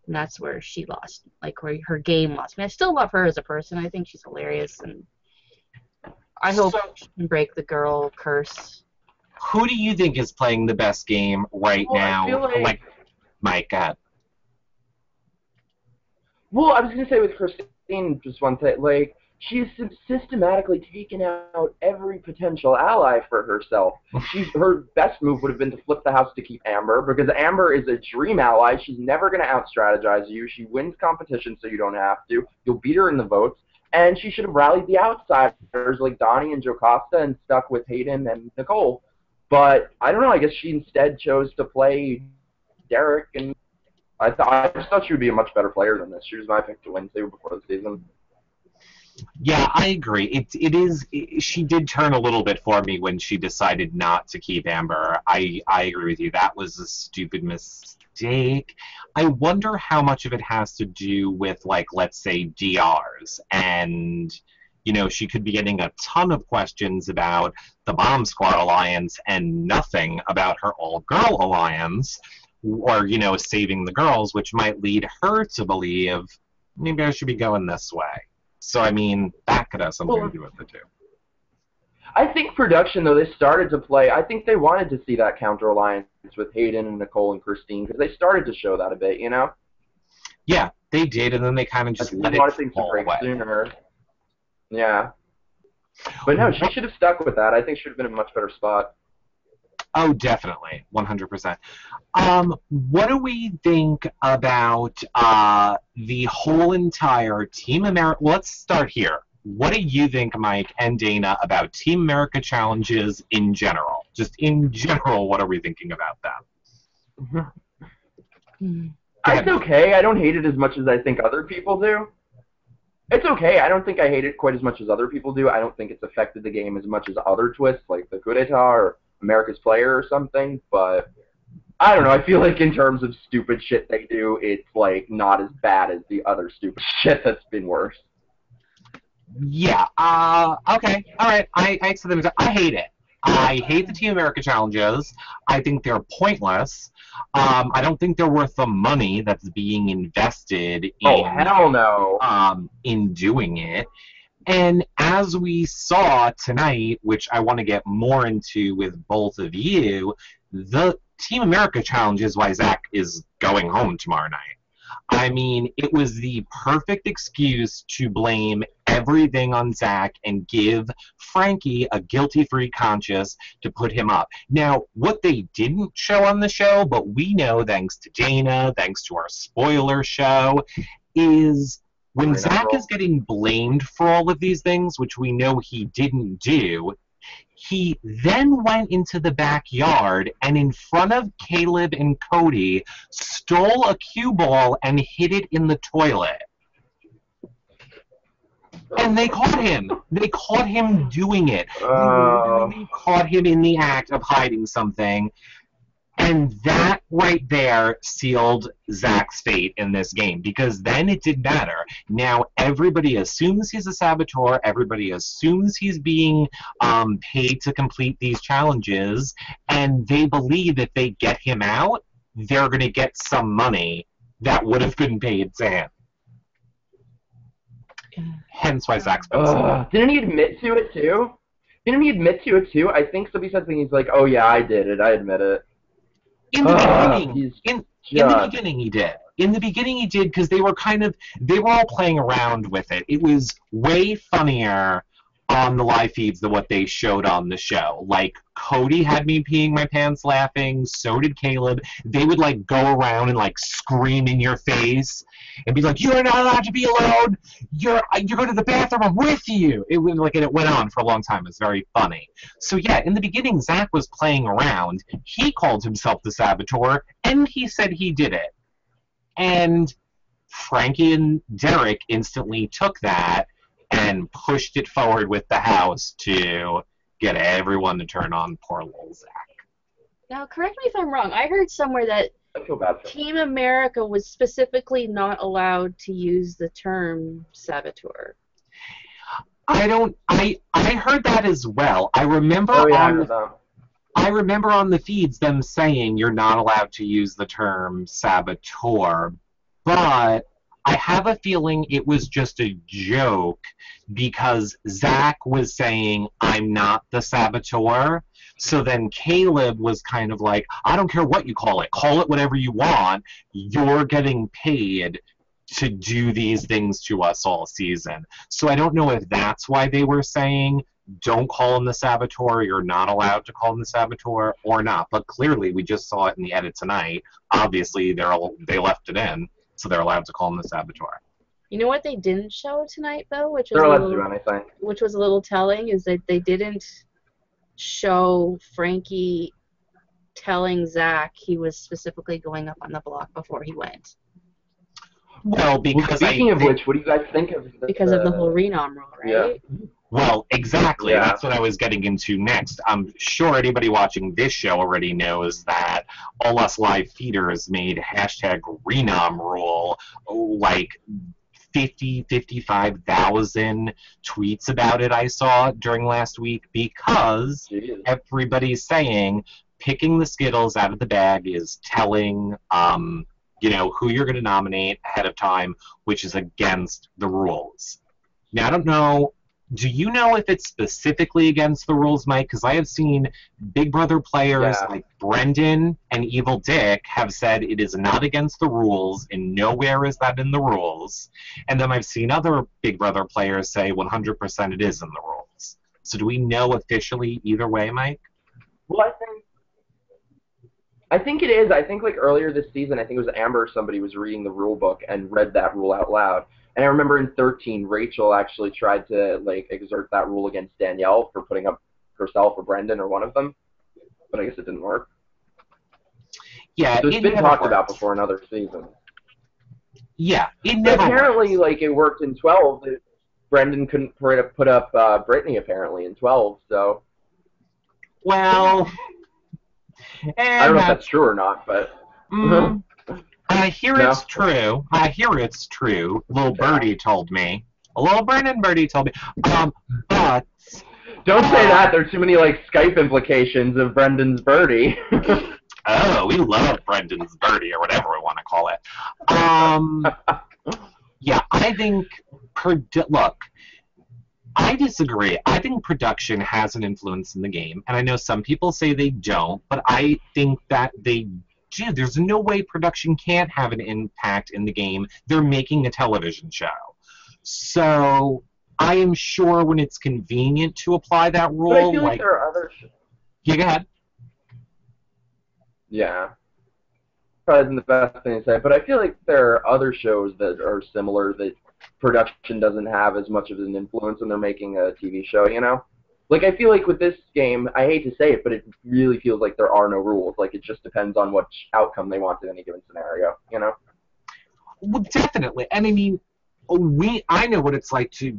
Speaker 8: And that's where she lost, where her game lost. I mean, I still love her as a person. I think she's hilarious, and I hope she can break the girl curse.
Speaker 7: Who do you think is playing the best game right now?
Speaker 9: I feel
Speaker 7: Mike, go ahead.
Speaker 9: Well, I was going to say with Christine, just one thing, she's systematically taken out every potential ally for herself. Her best move would have been to flip the house to keep Amber, because Amber is a dream ally. She's never going to out-strategize you. She wins competition, so you don't have to. You'll beat her in the votes. And she should have rallied the outsiders like Donnie and Jocasta and stuck with Hayden and Nicole. But I don't know. I guess she instead chose to play Derek, and I just thought she would be a much better player than this. She was my pick to win too before the season.
Speaker 7: Yeah, I agree. She did turn a little bit for me when she decided not to keep Amber. I agree with you. That was a stupid mistake. I wonder how much of it has to do with, let's say, DRs. And, she could be getting a ton of questions about the Bomb Squad Alliance and nothing about her all-girl alliance, or, saving the girls, which might lead her to believe, maybe I should be going this way. So, I mean, that could have something to do with it, too.
Speaker 9: I think production, though, they started to play. I think they wanted to see that counter-alliance with Hayden and Nicole and Christine, because they started to show that a bit,
Speaker 7: Yeah, they did, and then they kind of just let it fall away.
Speaker 9: Sooner. Yeah. But no, she should have stuck with that. I think she would have been in a much better spot.
Speaker 7: Oh, definitely, 100%. What do we think about the whole entire Team America? Let's start here. What do you think, Mike and Dana, about Team America challenges in general? Just in general, what are we thinking about them?
Speaker 9: It's okay. I don't hate it as much as I think other people do. It's okay. I don't think I hate it quite as much as other people do. I don't think it's affected the game as much as other twists, like the coup d'etat or America's Player or something. But I don't know. I feel like in terms of stupid shit they do, it's like not as bad as the other stupid shit that's been worse.
Speaker 7: Yeah. Okay. All right. I accept them. I hate it. I hate the Team America challenges. I think they're pointless. I don't think they're worth the money that's being invested in.
Speaker 9: Oh, hell no.
Speaker 7: In doing it. And as we saw tonight, which I want to get more into with both of you, the Team America challenge is why Zach is going home tomorrow night. I mean, it was the perfect excuse to blame everything on Zach and give Frankie a guilty-free conscience to put him up. Now, what they didn't show on the show, but we know thanks to Dana, thanks to our spoiler show, is when Zach is getting blamed for all of these things, which we know he didn't do, he then went into the backyard and in front of Caleb and Cody stole a cue ball and hid it in the toilet. And they caught him. They caught him doing it. They literally caught him in the act of hiding something. And that right there sealed Zach's fate in this game, because then it didn't matter. Now everybody assumes he's a saboteur. Everybody assumes he's being paid to complete these challenges, and they believe if they get him out, they're going to get some money that would have been paid to him. Hence why Zach's been
Speaker 9: Didn't he admit to it too? I think somebody said something. He's like, "Oh yeah, I did it. I admit it."
Speaker 7: In the beginning, in the beginning he did. In the beginning he did, because they were all playing around with it. It was way funnier on the live feeds than what they showed on the show. Like, Cody had me peeing my pants laughing, so did Caleb. They would, like, go around and, like, scream in your face and be like, "You're not allowed to be alone! You're going to the bathroom, I'm with you!" It went on for a long time. It's very funny. So, yeah, in the beginning, Zach was playing around. He called himself the saboteur, and he said he did it. And Frankie and Derek instantly took that and pushed it forward with the house to get everyone to turn on poor little Zach.
Speaker 8: Now, correct me if I'm wrong. I heard somewhere that
Speaker 9: I feel bad for
Speaker 8: Team America was specifically not allowed to use the term saboteur.
Speaker 7: I heard that as well. I remember I remember on the feeds them saying you're not allowed to use the term saboteur, but I have a feeling it was just a joke because Zach was saying, "I'm not the saboteur." So then Caleb was kind of like, "I don't care what you call it whatever you want. You're getting paid to do these things to us all season." So I don't know if that's why they were saying, "Don't call him the saboteur, you're not allowed to call him the saboteur," or not. But clearly we just saw it in the edit tonight. Obviously they left it in. So they're allowed to call him the saboteur.
Speaker 8: You know what they didn't show tonight, though, which
Speaker 9: was
Speaker 8: a little telling, is that they didn't show Frankie telling Zach he was specifically going up on the block before he went.
Speaker 7: Well, because
Speaker 9: speaking of which, what do you guys think of this?
Speaker 8: Because of the whole Renom rule, right?
Speaker 9: Yeah.
Speaker 7: Well, exactly. Yeah. That's what I was getting into next. I'm sure anybody watching this show already knows that all us live feeders made #Renom rule like 55,000 tweets about it I saw during last week because everybody's saying picking the Skittles out of the bag is telling who you're going to nominate ahead of time, which is against the rules. Now, I don't know. Do you know if it's specifically against the rules, Mike? Because I have seen Big Brother players like Brendan and Evil Dick have said it is not against the rules, and nowhere is that in the rules. And then I've seen other Big Brother players say 100% it is in the rules. So do we know officially either way, Mike?
Speaker 9: Well, I think it is. I think like earlier this season, I think it was Amber, somebody was reading the rule book and read that rule out loud. And I remember in 13, Rachel actually tried to like exert that rule against Danielle for putting up herself or Brendan or one of them, but I guess it didn't work.
Speaker 7: Yeah,
Speaker 9: so it's been talked about before in other seasons.
Speaker 7: Yeah, it
Speaker 9: But
Speaker 7: never
Speaker 9: apparently,
Speaker 7: works.
Speaker 9: like, it worked in 12. Brendan couldn't put up Brittany, apparently, in 12, so...
Speaker 7: Well,
Speaker 9: I don't
Speaker 7: and
Speaker 9: know if that's
Speaker 7: that's...
Speaker 9: true or not, but...
Speaker 7: Mm, I hear
Speaker 9: No?
Speaker 7: it's true. I hear it's true. Little Birdie told me. A little Brendan Birdie told me. But...
Speaker 9: Don't say that. There's too many, like, Skype implications of Brendan's birdie.
Speaker 7: Oh, we love Brendan's Birdie, or whatever we want to call it. Yeah, I think... Look, I disagree. I think production has an influence in the game, and I know some people say they don't, but I think that they do. There's no way production can't have an impact in the game. They're making a television show. So I am sure when it's convenient to apply that rule,
Speaker 9: But I feel like there are other...
Speaker 7: Yeah, go ahead.
Speaker 9: Yeah. Probably isn't the best thing to say, but I feel like there are other shows that are similar that production doesn't have as much of an influence when they're making a TV show, you know? Like, I feel like with this game, I hate to say it, but it really feels like there are no rules. Like, it just depends on what outcome they want in any given scenario, you know?
Speaker 7: Well, definitely. And I mean, I know what it's like to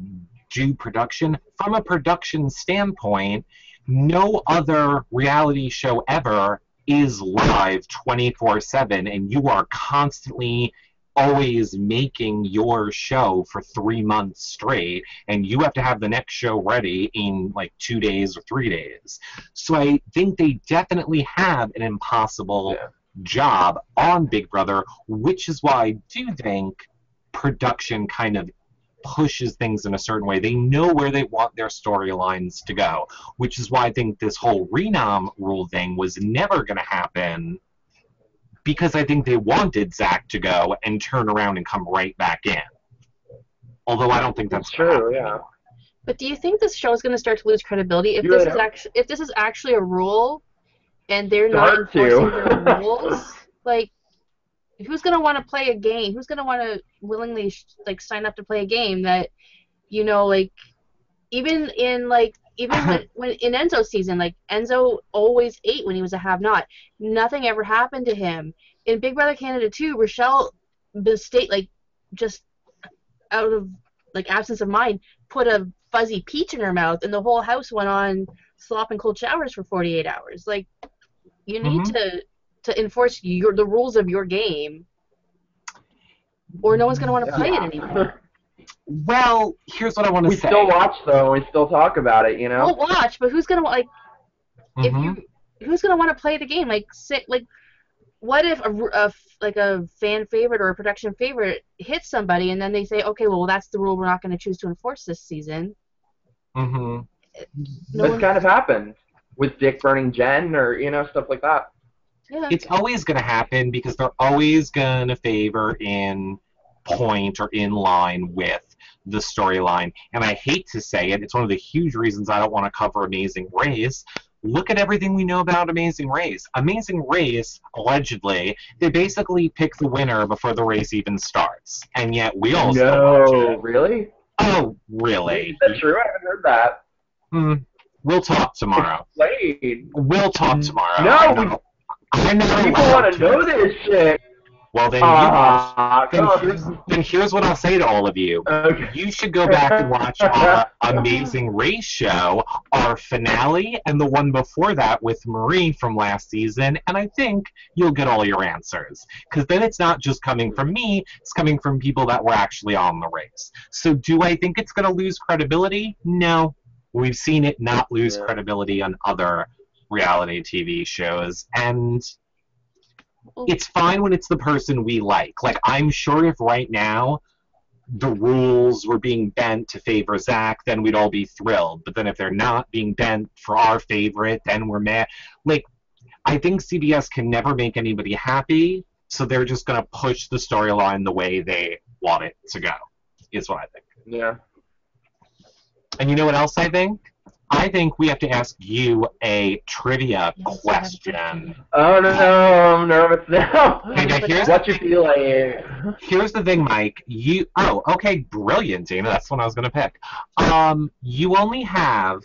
Speaker 7: do production. From a production standpoint, no other reality show ever is live 24/7, and you are constantly always making your show for 3 months straight, and you have to have the next show ready in like 2 days or 3 days. So I think they definitely have an impossible job on Big Brother, which is why I do think production kind of pushes things in a certain way. They know where they want their storylines to go, which is why I think this whole renom rule thing was never going to happen, because I think they wanted Zach to go and turn around and come right back in. Although I don't think that's
Speaker 9: true, yeah.
Speaker 8: But do you think this show is going to start to lose credibility if this is actually a rule and they're not enforcing their rules? Like, who's going to want to play a game? Who's going to want to willingly like sign up to play a game that, you know, like even when in Enzo's season, like Enzo always ate when he was a have-not. Nothing ever happened to him. In Big Brother Canada 2, Rochelle, like just out of like absence of mind, put a fuzzy peach in her mouth, and the whole house went on slop and cold showers for 48 hours. Like, you need to enforce the rules of your game, or no one's going to want to play it anymore.
Speaker 7: Well, here's what I want to say.
Speaker 9: We still watch, though, and we still talk about it, you know?
Speaker 8: We'll watch, but who's going to, like, who's going to want to play the game? Like, what if a fan favorite or a production favorite hits somebody, and then they say, okay, well, that's the rule we're not going to choose to enforce this season?
Speaker 9: This kind of happened with Dick burning Jen, or, you know, stuff like that.
Speaker 8: Yeah.
Speaker 7: It's always going to happen because they're always going to favor in point or in line with the storyline. And I hate to say it, it's one of the huge reasons I don't want to cover Amazing Race. Look at everything we know about Amazing Race. Amazing Race, allegedly, they basically pick the winner before the race even starts. And yet we all still watch it.
Speaker 9: Really?
Speaker 7: Oh, really?
Speaker 9: Is that true? I haven't heard that.
Speaker 7: We'll talk tomorrow. We'll talk tomorrow.
Speaker 9: No! People want to know this shit.
Speaker 7: Well, then, here's what I'll say to all of you.
Speaker 9: Okay.
Speaker 7: You should go back and watch our Amazing Race show, our finale, and the one before that with Marie from last season, and I think you'll get all your answers. Because then it's not just coming from me, it's coming from people that were actually on the race. So do I think it's going to lose credibility? No. We've seen it not lose credibility on other reality TV shows, and it's fine when it's the person we like. Like, I'm sure if right now the rules were being bent to favor Zach, then we'd all be thrilled. But then if they're not being bent for our favorite, then we're mad. Like, I think CBS can never make anybody happy, so they're just going to push the storyline the way they want it to go, is what I think.
Speaker 9: Yeah.
Speaker 7: And you know what else I think? I think we have to ask you a trivia question.
Speaker 9: Oh, no, I'm nervous now.
Speaker 7: Here's
Speaker 9: what you feel like.
Speaker 7: Here's the thing, Mike. Okay, brilliant, Dana. That's what I was going to pick. You only have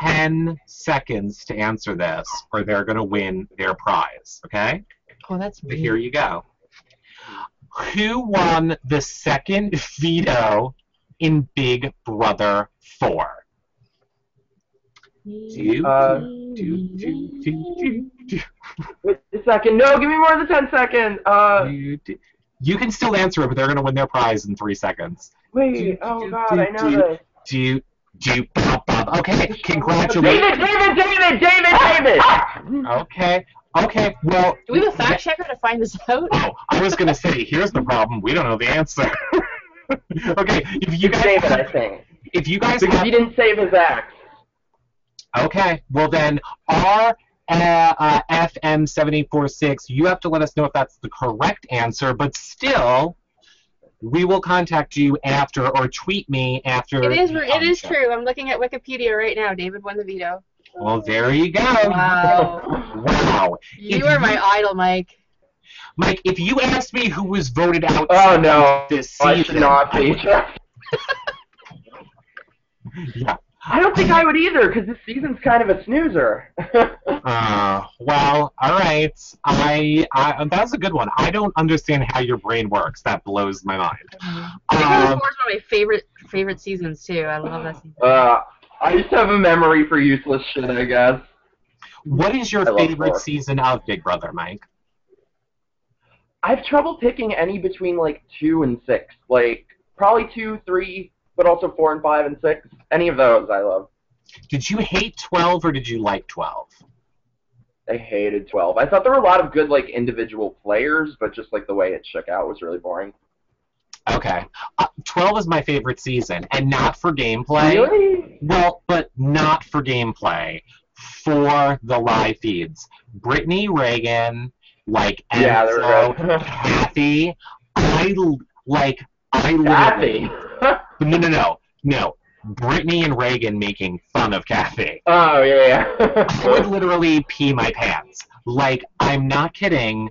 Speaker 7: 10 seconds to answer this, or they're going to win their prize, okay?
Speaker 8: Oh, that's
Speaker 7: But here you go. Who won the second veto in Big Brother 4?
Speaker 9: Wait a second. No, give me more than 10 seconds.
Speaker 7: You can still answer it, but they're going to win their prize in 3 seconds.
Speaker 9: Wait, oh god, I know this.
Speaker 7: Okay, congratulations.
Speaker 9: David!
Speaker 7: Okay, well...
Speaker 8: Do we have a fact checker to find this out?
Speaker 7: Oh, I was going to say, here's the problem. We don't know the answer. Okay, if you guys...
Speaker 9: David, I think.
Speaker 7: If you guys
Speaker 9: Because he didn't save his axe.
Speaker 7: Okay, well then, our FM7846, you have to let us know if that's the correct answer, but still, we will contact you after, or tweet me after.
Speaker 8: It is true. I'm looking at Wikipedia right now. David won the veto.
Speaker 7: Well, there you go.
Speaker 8: Wow.
Speaker 7: Wow.
Speaker 8: You are my idol, Mike.
Speaker 7: Mike, if you asked me who was voted out this season,
Speaker 9: I should not be.
Speaker 7: Yeah.
Speaker 9: I don't think I would either, because this season's kind of a snoozer.
Speaker 7: Well, all right. That's a good one. I don't understand how your brain works. That blows my mind.
Speaker 8: Big Brother 4 is one of my favorite seasons too. I love that season.
Speaker 9: I just have a memory for useless shit, I guess.
Speaker 7: What is your favorite season of Big Brother, Mike?
Speaker 9: I have trouble picking any between like 2 and 6. Like probably 2, 3, but also 4 and 5 and 6. Any of those I love.
Speaker 7: Did you hate 12 or did you like 12?
Speaker 9: I hated 12. I thought there were a lot of good like individual players, but just like the way it shook out was really boring.
Speaker 7: Okay. 12 is my favorite season, and not for gameplay.
Speaker 9: Really?
Speaker 7: Well, but not for gameplay. For the live feeds. Brittany, Reagan, like Enzo, Kathy. I literally... No. Brittany and Reagan making fun of Kathy.
Speaker 9: Oh, yeah.
Speaker 7: I would literally pee my pants. Like, I'm not kidding.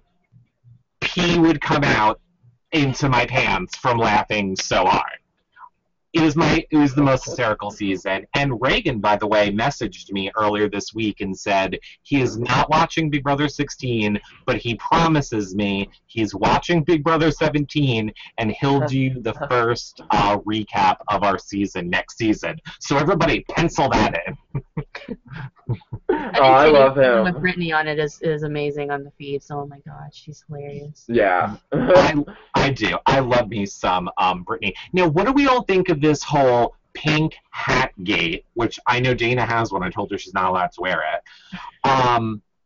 Speaker 7: Pee would come out into my pants from laughing so hard. It was the most hysterical season. And Reagan, by the way, messaged me earlier this week and said he is not watching Big Brother 16, but he promises me he's watching Big Brother 17, and he'll do the first recap of our season next season. So everybody, pencil that in.
Speaker 9: I love him.
Speaker 8: With Brittany on it is amazing on the feed. So, oh my god, she's hilarious.
Speaker 9: Yeah.
Speaker 7: I do. I love me some Brittany. Now, what do we all think of this whole pink hat gate, which I know Dana has one. I told her she's not allowed to wear it.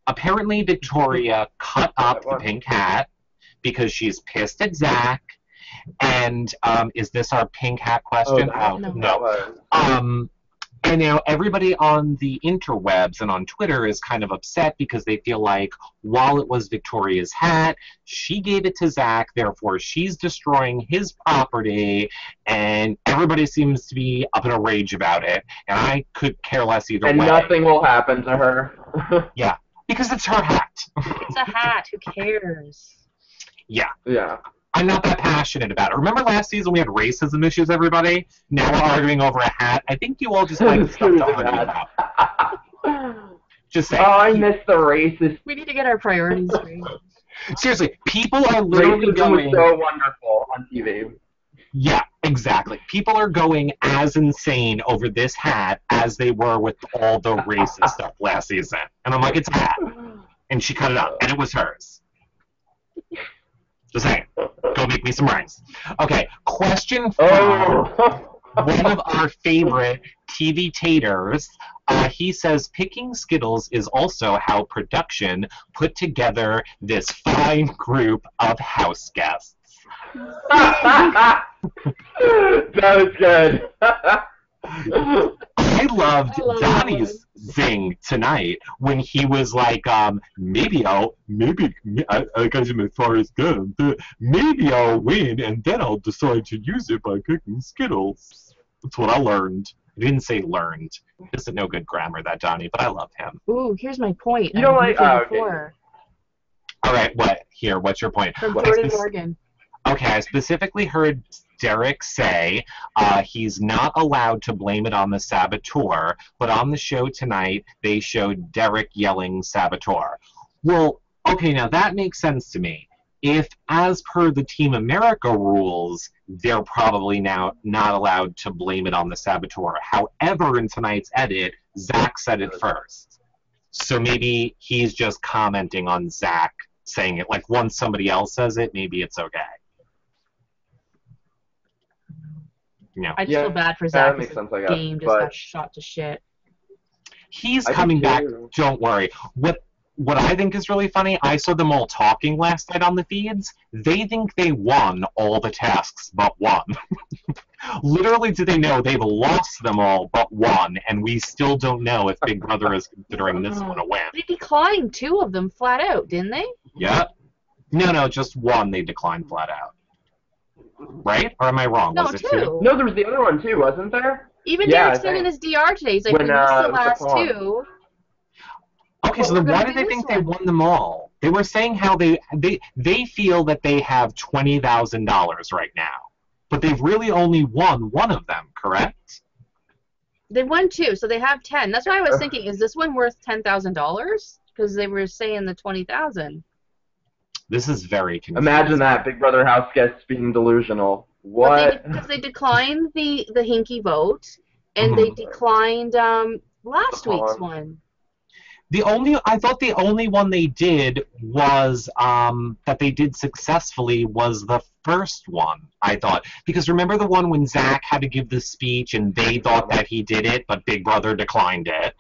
Speaker 7: Apparently, Victoria cut up the pink hat because she's pissed at Zach. And is this our pink hat question? No. And now everybody on the interwebs and on Twitter is kind of upset because they feel like while it was Victoria's hat, she gave it to Zach, therefore she's destroying his property, and everybody seems to be up in a rage about it, and I could care less either way.
Speaker 9: And nothing will happen to her.
Speaker 7: Yeah, because it's her hat.
Speaker 8: It's a hat, who cares?
Speaker 7: Yeah.
Speaker 9: Yeah.
Speaker 7: I'm not that passionate about it. Remember last season we had racism issues, everybody? Now we're arguing over a hat. I think you all just like stuff to argue about. Just saying.
Speaker 9: Oh, I miss the racist.
Speaker 8: We need to get our priorities straight.
Speaker 7: Seriously, people are literally going...
Speaker 9: was so wonderful on TV.
Speaker 7: Yeah, exactly. People are going as insane over this hat as they were with all the racist stuff last season. And I'm like, it's a hat. And she cut it up, and it was hers. Just saying. Go make me some rhymes. Okay, question 5. One of our favorite TV taters, he says, picking Skittles is also how production put together this fine group of house guests.
Speaker 9: That was good.
Speaker 7: I loved Donnie's zing tonight when he was like, maybe I got him as far as good. Maybe I'll win and then I'll decide to use it by cooking Skittles. That's what I learned. I didn't say learned. He doesn't know good grammar, that Donnie, but I love him.
Speaker 8: Ooh, here's my point.
Speaker 9: You don't like...
Speaker 8: Okay.
Speaker 7: All right, what's your point?
Speaker 8: From Jordan Morgan.
Speaker 7: Okay, I specifically heard Derek say he's not allowed to blame it on the saboteur, but on the show tonight, they showed Derek yelling saboteur. Well, okay, now that makes sense to me. if, as per the Team America rules, they're probably now not allowed to blame it on the saboteur. However, in tonight's edit, Zach said it first. So maybe he's just commenting on Zach saying it. Like, once somebody else says it, maybe it's okay. No.
Speaker 8: I just feel bad for Zach.
Speaker 9: That makes sense, I guess.
Speaker 8: Game just got shot to shit.
Speaker 7: He's coming back. Don't worry. What I think is really funny, I saw them all talking last night on the feeds. They think they won all the tasks but one. Literally, do they know they've lost them all but one, and we still don't know if Big Brother is considering this one a win.
Speaker 8: They declined 2 of them flat out, didn't they?
Speaker 7: Yeah. No, just one they declined flat out. Right? Or am I wrong?
Speaker 8: No,
Speaker 7: was it
Speaker 8: 2.
Speaker 9: No, there was the other one too, wasn't there?
Speaker 8: Even Derek said in his DR today, he's like, we missed the last 2.
Speaker 7: Okay, so then why do they think they won them all? They were saying how they feel that they have $20,000 right now, but they've really only won one of them, correct?
Speaker 8: They won 2, so they have 10. That's why I was thinking, is this one worth $10,000? Because they were saying the 20,000.
Speaker 7: This is very confusing.
Speaker 9: Imagine that, Big Brother house guests being delusional. What?
Speaker 8: Because they declined the Hinky vote, and they declined last week's one.
Speaker 7: I thought the only one they did was that they did successfully was the first one, I thought. Because remember the one when Zach had to give the speech and they thought that he did it, but Big Brother declined it?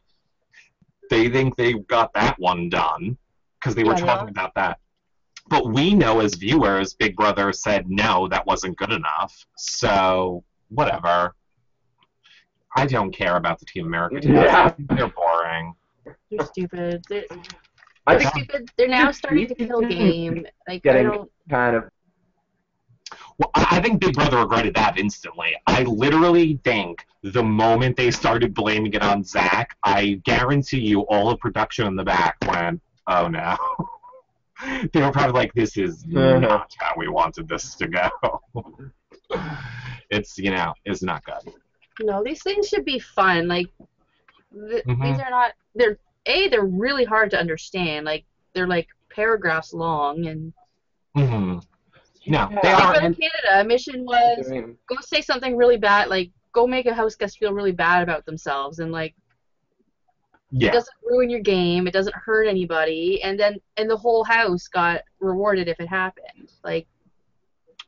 Speaker 7: They think they got that one done because they were talking about that. But we know as viewers, Big Brother said, no, that wasn't good enough. So, whatever. I don't care about the Team America team.
Speaker 9: Yeah.
Speaker 7: They're boring.
Speaker 8: They're stupid. They're stupid. They're now starting to kill game. Like, I don't...
Speaker 9: kind of...
Speaker 7: Well, I think Big Brother regretted that instantly. I literally think the moment they started blaming it on Zach, I guarantee you all of production in the back went, oh no. They were probably like, this is not how we wanted this to go. It's, it's not good.
Speaker 8: No, these things should be fun. Like, these are not, they're really hard to understand. Like, they're like paragraphs long and... No, they are. In Canada, mission was go say something really bad, like go make a house guest feel really bad about themselves, and like it doesn't ruin your game, it doesn't hurt anybody, and the whole house got rewarded if it happened. Like,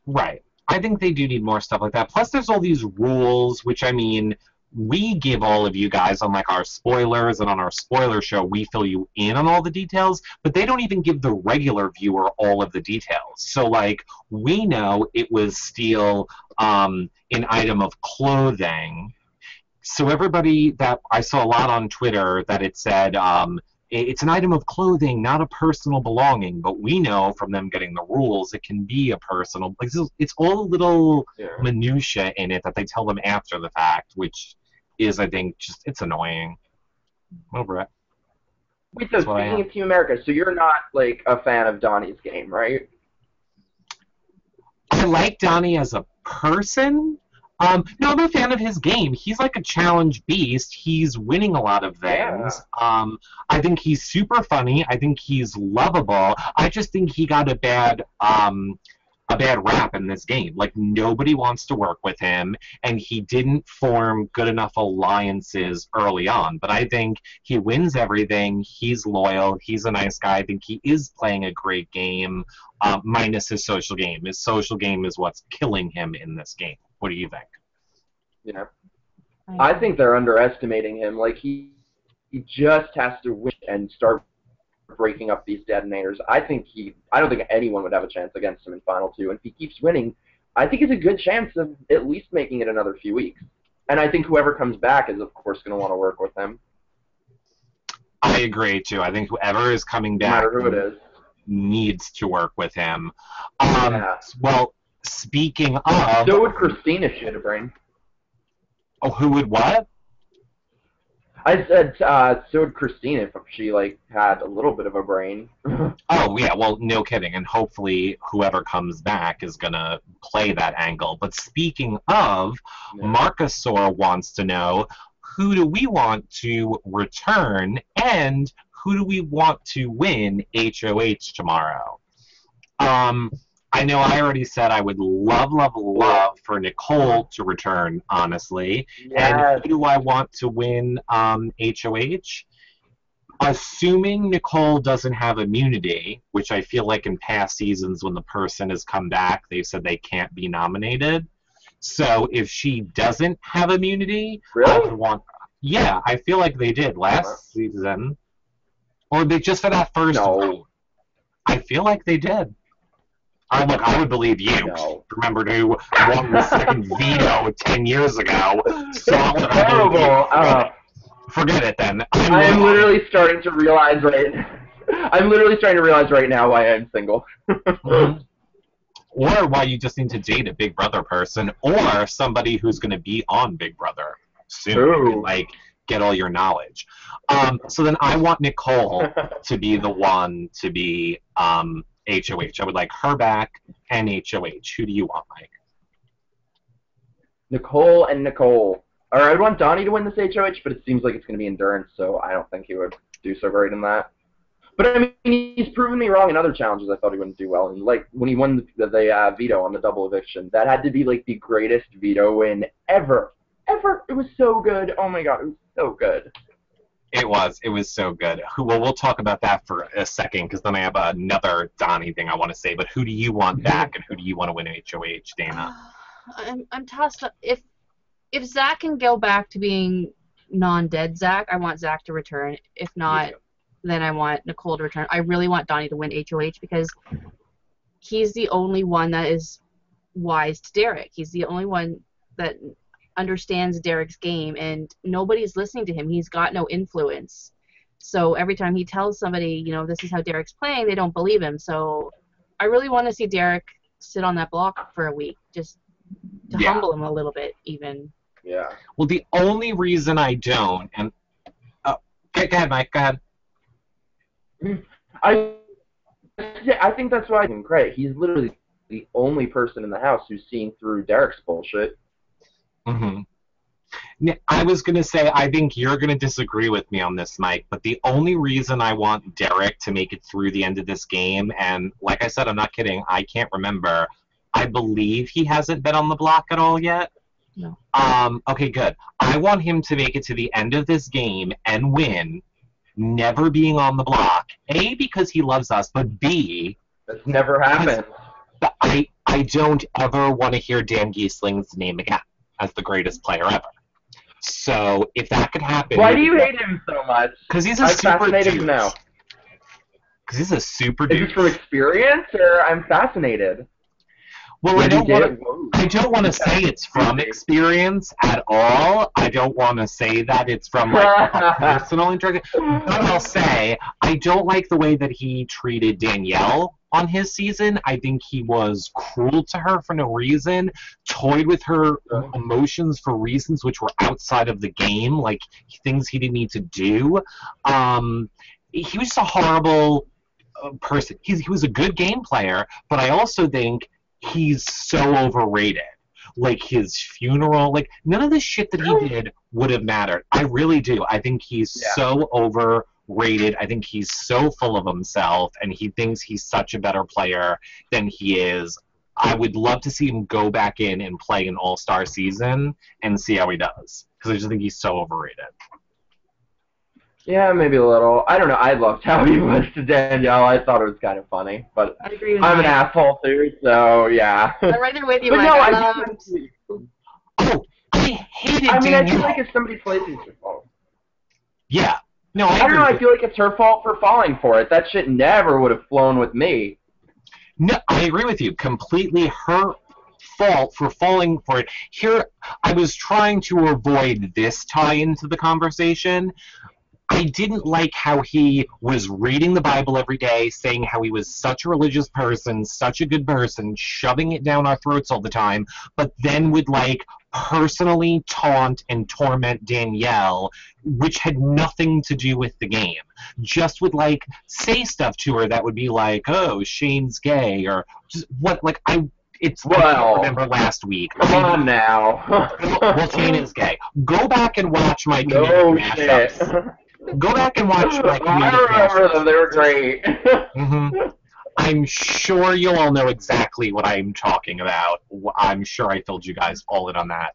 Speaker 7: right. I think they do need more stuff like that. Plus, there's all these rules, which I mean, we give all of you guys on like our spoilers and on our spoiler show, we fill you in on all the details, but they don't even give the regular viewer all of the details. So like, we know it was still an item of clothing. So everybody that I saw a lot on Twitter that it said it's an item of clothing, not a personal belonging, but we know from them getting the rules it can be a personal, like it's all a little minutia in it that they tell them after the fact, which is, I think, just, it's annoying. I'm over it.
Speaker 9: Wait, so speaking of Team America, so you're not, like, a fan of Donnie's game, right?
Speaker 7: I like Donnie as a person. No, I'm a fan of his game. He's like a challenge beast. He's winning a lot of things. Yeah. I think he's super funny. I think he's lovable. I just think he got a bad rap in this game. Like, nobody wants to work with him, and he didn't form good enough alliances early on. But I think he wins everything. He's loyal. He's a nice guy. I think he is playing a great game, minus his social game. His social game is what's killing him in this game. What do you think?
Speaker 9: Yeah. I think they're underestimating him. Like, he just has to win and start breaking up these detonators. I don't think anyone would have a chance against him in Final 2. And if he keeps winning, I think it's a good chance of at least making it another few weeks. And I think whoever comes back is, of course, going to want to work with him.
Speaker 7: I agree, too. I think whoever is coming back
Speaker 9: no matter who it is
Speaker 7: needs to work with him. Well, speaking of...
Speaker 9: So would Christina shit a brain.
Speaker 7: Oh, who would what?
Speaker 9: I said, so would Christina if she, like, had a little bit of a brain.
Speaker 7: Oh, yeah, well, no kidding. And hopefully whoever comes back is going to play that angle. But speaking of, Marcusor wants to know, who do we want to return and who do we want to win HOH tomorrow? I know I already said I would love for Nicole to return, honestly.
Speaker 9: Yes.
Speaker 7: And who do I want to win HOH? Assuming Nicole doesn't have immunity, which I feel like in past seasons when the person has come back, they've said they can't be nominated. So if she doesn't have immunity, I would want... Yeah, I feel like they did last season. Or they just for that first vote. I feel like they did. Look, I would believe you.
Speaker 9: No.
Speaker 7: Remembered who won the second veto 10 years ago. Solid.
Speaker 9: Horrible.
Speaker 7: Forget it then.
Speaker 9: I'm literally starting to realize right now why I'm single.
Speaker 7: Mm-hmm. Or why you just need to date a Big Brother person, or somebody who's going to be on Big Brother soon. You can, like, get all your knowledge. So then I want Nicole to be the one to be HOH. I would like her back and HOH. Who do you want, Mike?
Speaker 9: Nicole and Nicole. Or I'd want Donnie to win this HOH, but it seems like it's going to be Endurance, so I don't think he would do so great in that. But I mean, he's proven me wrong in other challenges. I thought he wouldn't do well. And like when he won the veto on the double eviction, that had to be like the greatest veto win ever. It was so good. Oh my god, it was so good.
Speaker 7: It was so good. Well, we'll talk about that for a second, because then I have another Donnie thing I want to say. But who do you want back, and who do you want to win HOH, Dana?
Speaker 8: I'm tossed up. If Zach can go back to being non-dead Zach, I want Zach to return. If not, then I want Nicole to return. I really want Donnie to win HOH because he's the only one that is wise to Derek. He's the only one that understands Derek's game, and nobody's listening to him. He's got no influence. So every time he tells somebody, you know, this is how Derek's playing, they don't believe him. So I really want to see Derek sit on that block for a week, just to humble him a little bit, even.
Speaker 9: Yeah.
Speaker 7: Well, the only reason I don't, and go ahead, Mike. Go ahead.
Speaker 9: I think that's why he's great. He's literally the only person in the house who's seeing through Derek's bullshit.
Speaker 7: Mm-hmm. I was going to say, I think you're going to disagree with me on this, Mike, but the only reason I want Derek to make it through the end of this game, and like I said, I'm not kidding, I can't remember, I believe he hasn't been on the block at all yet.
Speaker 8: No.
Speaker 7: Okay, good. I want him to make it to the end of this game and win, never being on the block. A, because he loves us, but B...
Speaker 9: That's never happened.
Speaker 7: I don't ever want to hear Dan Giesling's name again as the greatest player ever. So, if that could happen...
Speaker 9: Why do you hate him so much?
Speaker 7: Because he's a super dude.
Speaker 9: Now.
Speaker 7: Because he's a super dude.
Speaker 9: Is this from experience, or I'm fascinated?
Speaker 7: Well, I don't want to say it's from experience at all. I don't want to say that it's from like a personal interaction. But I'll say I don't like the way that he treated Danielle on his season. I think he was cruel to her for no reason, toyed with her emotions for reasons which were outside of the game, like things he didn't need to do. He was just a horrible person. He was a good game player, but I also think he's so overrated. Like his funeral, like none of the shit that he did would have mattered. I really do. I think he's so overrated. I think he's so full of himself, and he thinks he's such a better player than he is. I would love to see him go back in and play an all-star season and see how he does, because I just think he's so overrated.
Speaker 9: Yeah, maybe a little. I don't know. I loved how he was to Danielle. I thought it was kind of funny, but
Speaker 8: I agree with
Speaker 9: I'm
Speaker 8: Mike.
Speaker 9: an asshole too, so yeah.
Speaker 8: I'm right there with you,
Speaker 9: But
Speaker 8: Mike.
Speaker 9: no, I
Speaker 7: hated
Speaker 9: I mean,
Speaker 7: Danielle.
Speaker 9: I feel like if somebody plays, it's her fault.
Speaker 7: Yeah. No, I
Speaker 9: don't
Speaker 7: agree
Speaker 9: know.
Speaker 7: with
Speaker 9: I feel like it's her fault for falling for it. That shit never would have flown with me.
Speaker 7: No, I agree with you. Completely her fault for falling for it. Here, I was trying to avoid this tie into the conversation. I didn't like how he was reading the Bible every day, saying how he was such a religious person, such a good person, shoving it down our throats all the time, but then would, like, personally taunt and torment Danielle, which had nothing to do with the game. Just would, like, say stuff to her that would be like, oh, Shane's gay, or just what, like, I can't remember last week.
Speaker 9: Come on now.
Speaker 7: Well, Shane is gay. Go back and watch my
Speaker 9: No
Speaker 7: community
Speaker 9: shit.
Speaker 7: mashups. Go back and watch my community
Speaker 9: I remember
Speaker 7: mashups.
Speaker 9: them. They were great.
Speaker 7: Mm-hmm. I'm sure you all know exactly what I'm talking about. I'm sure I filled you guys all in on that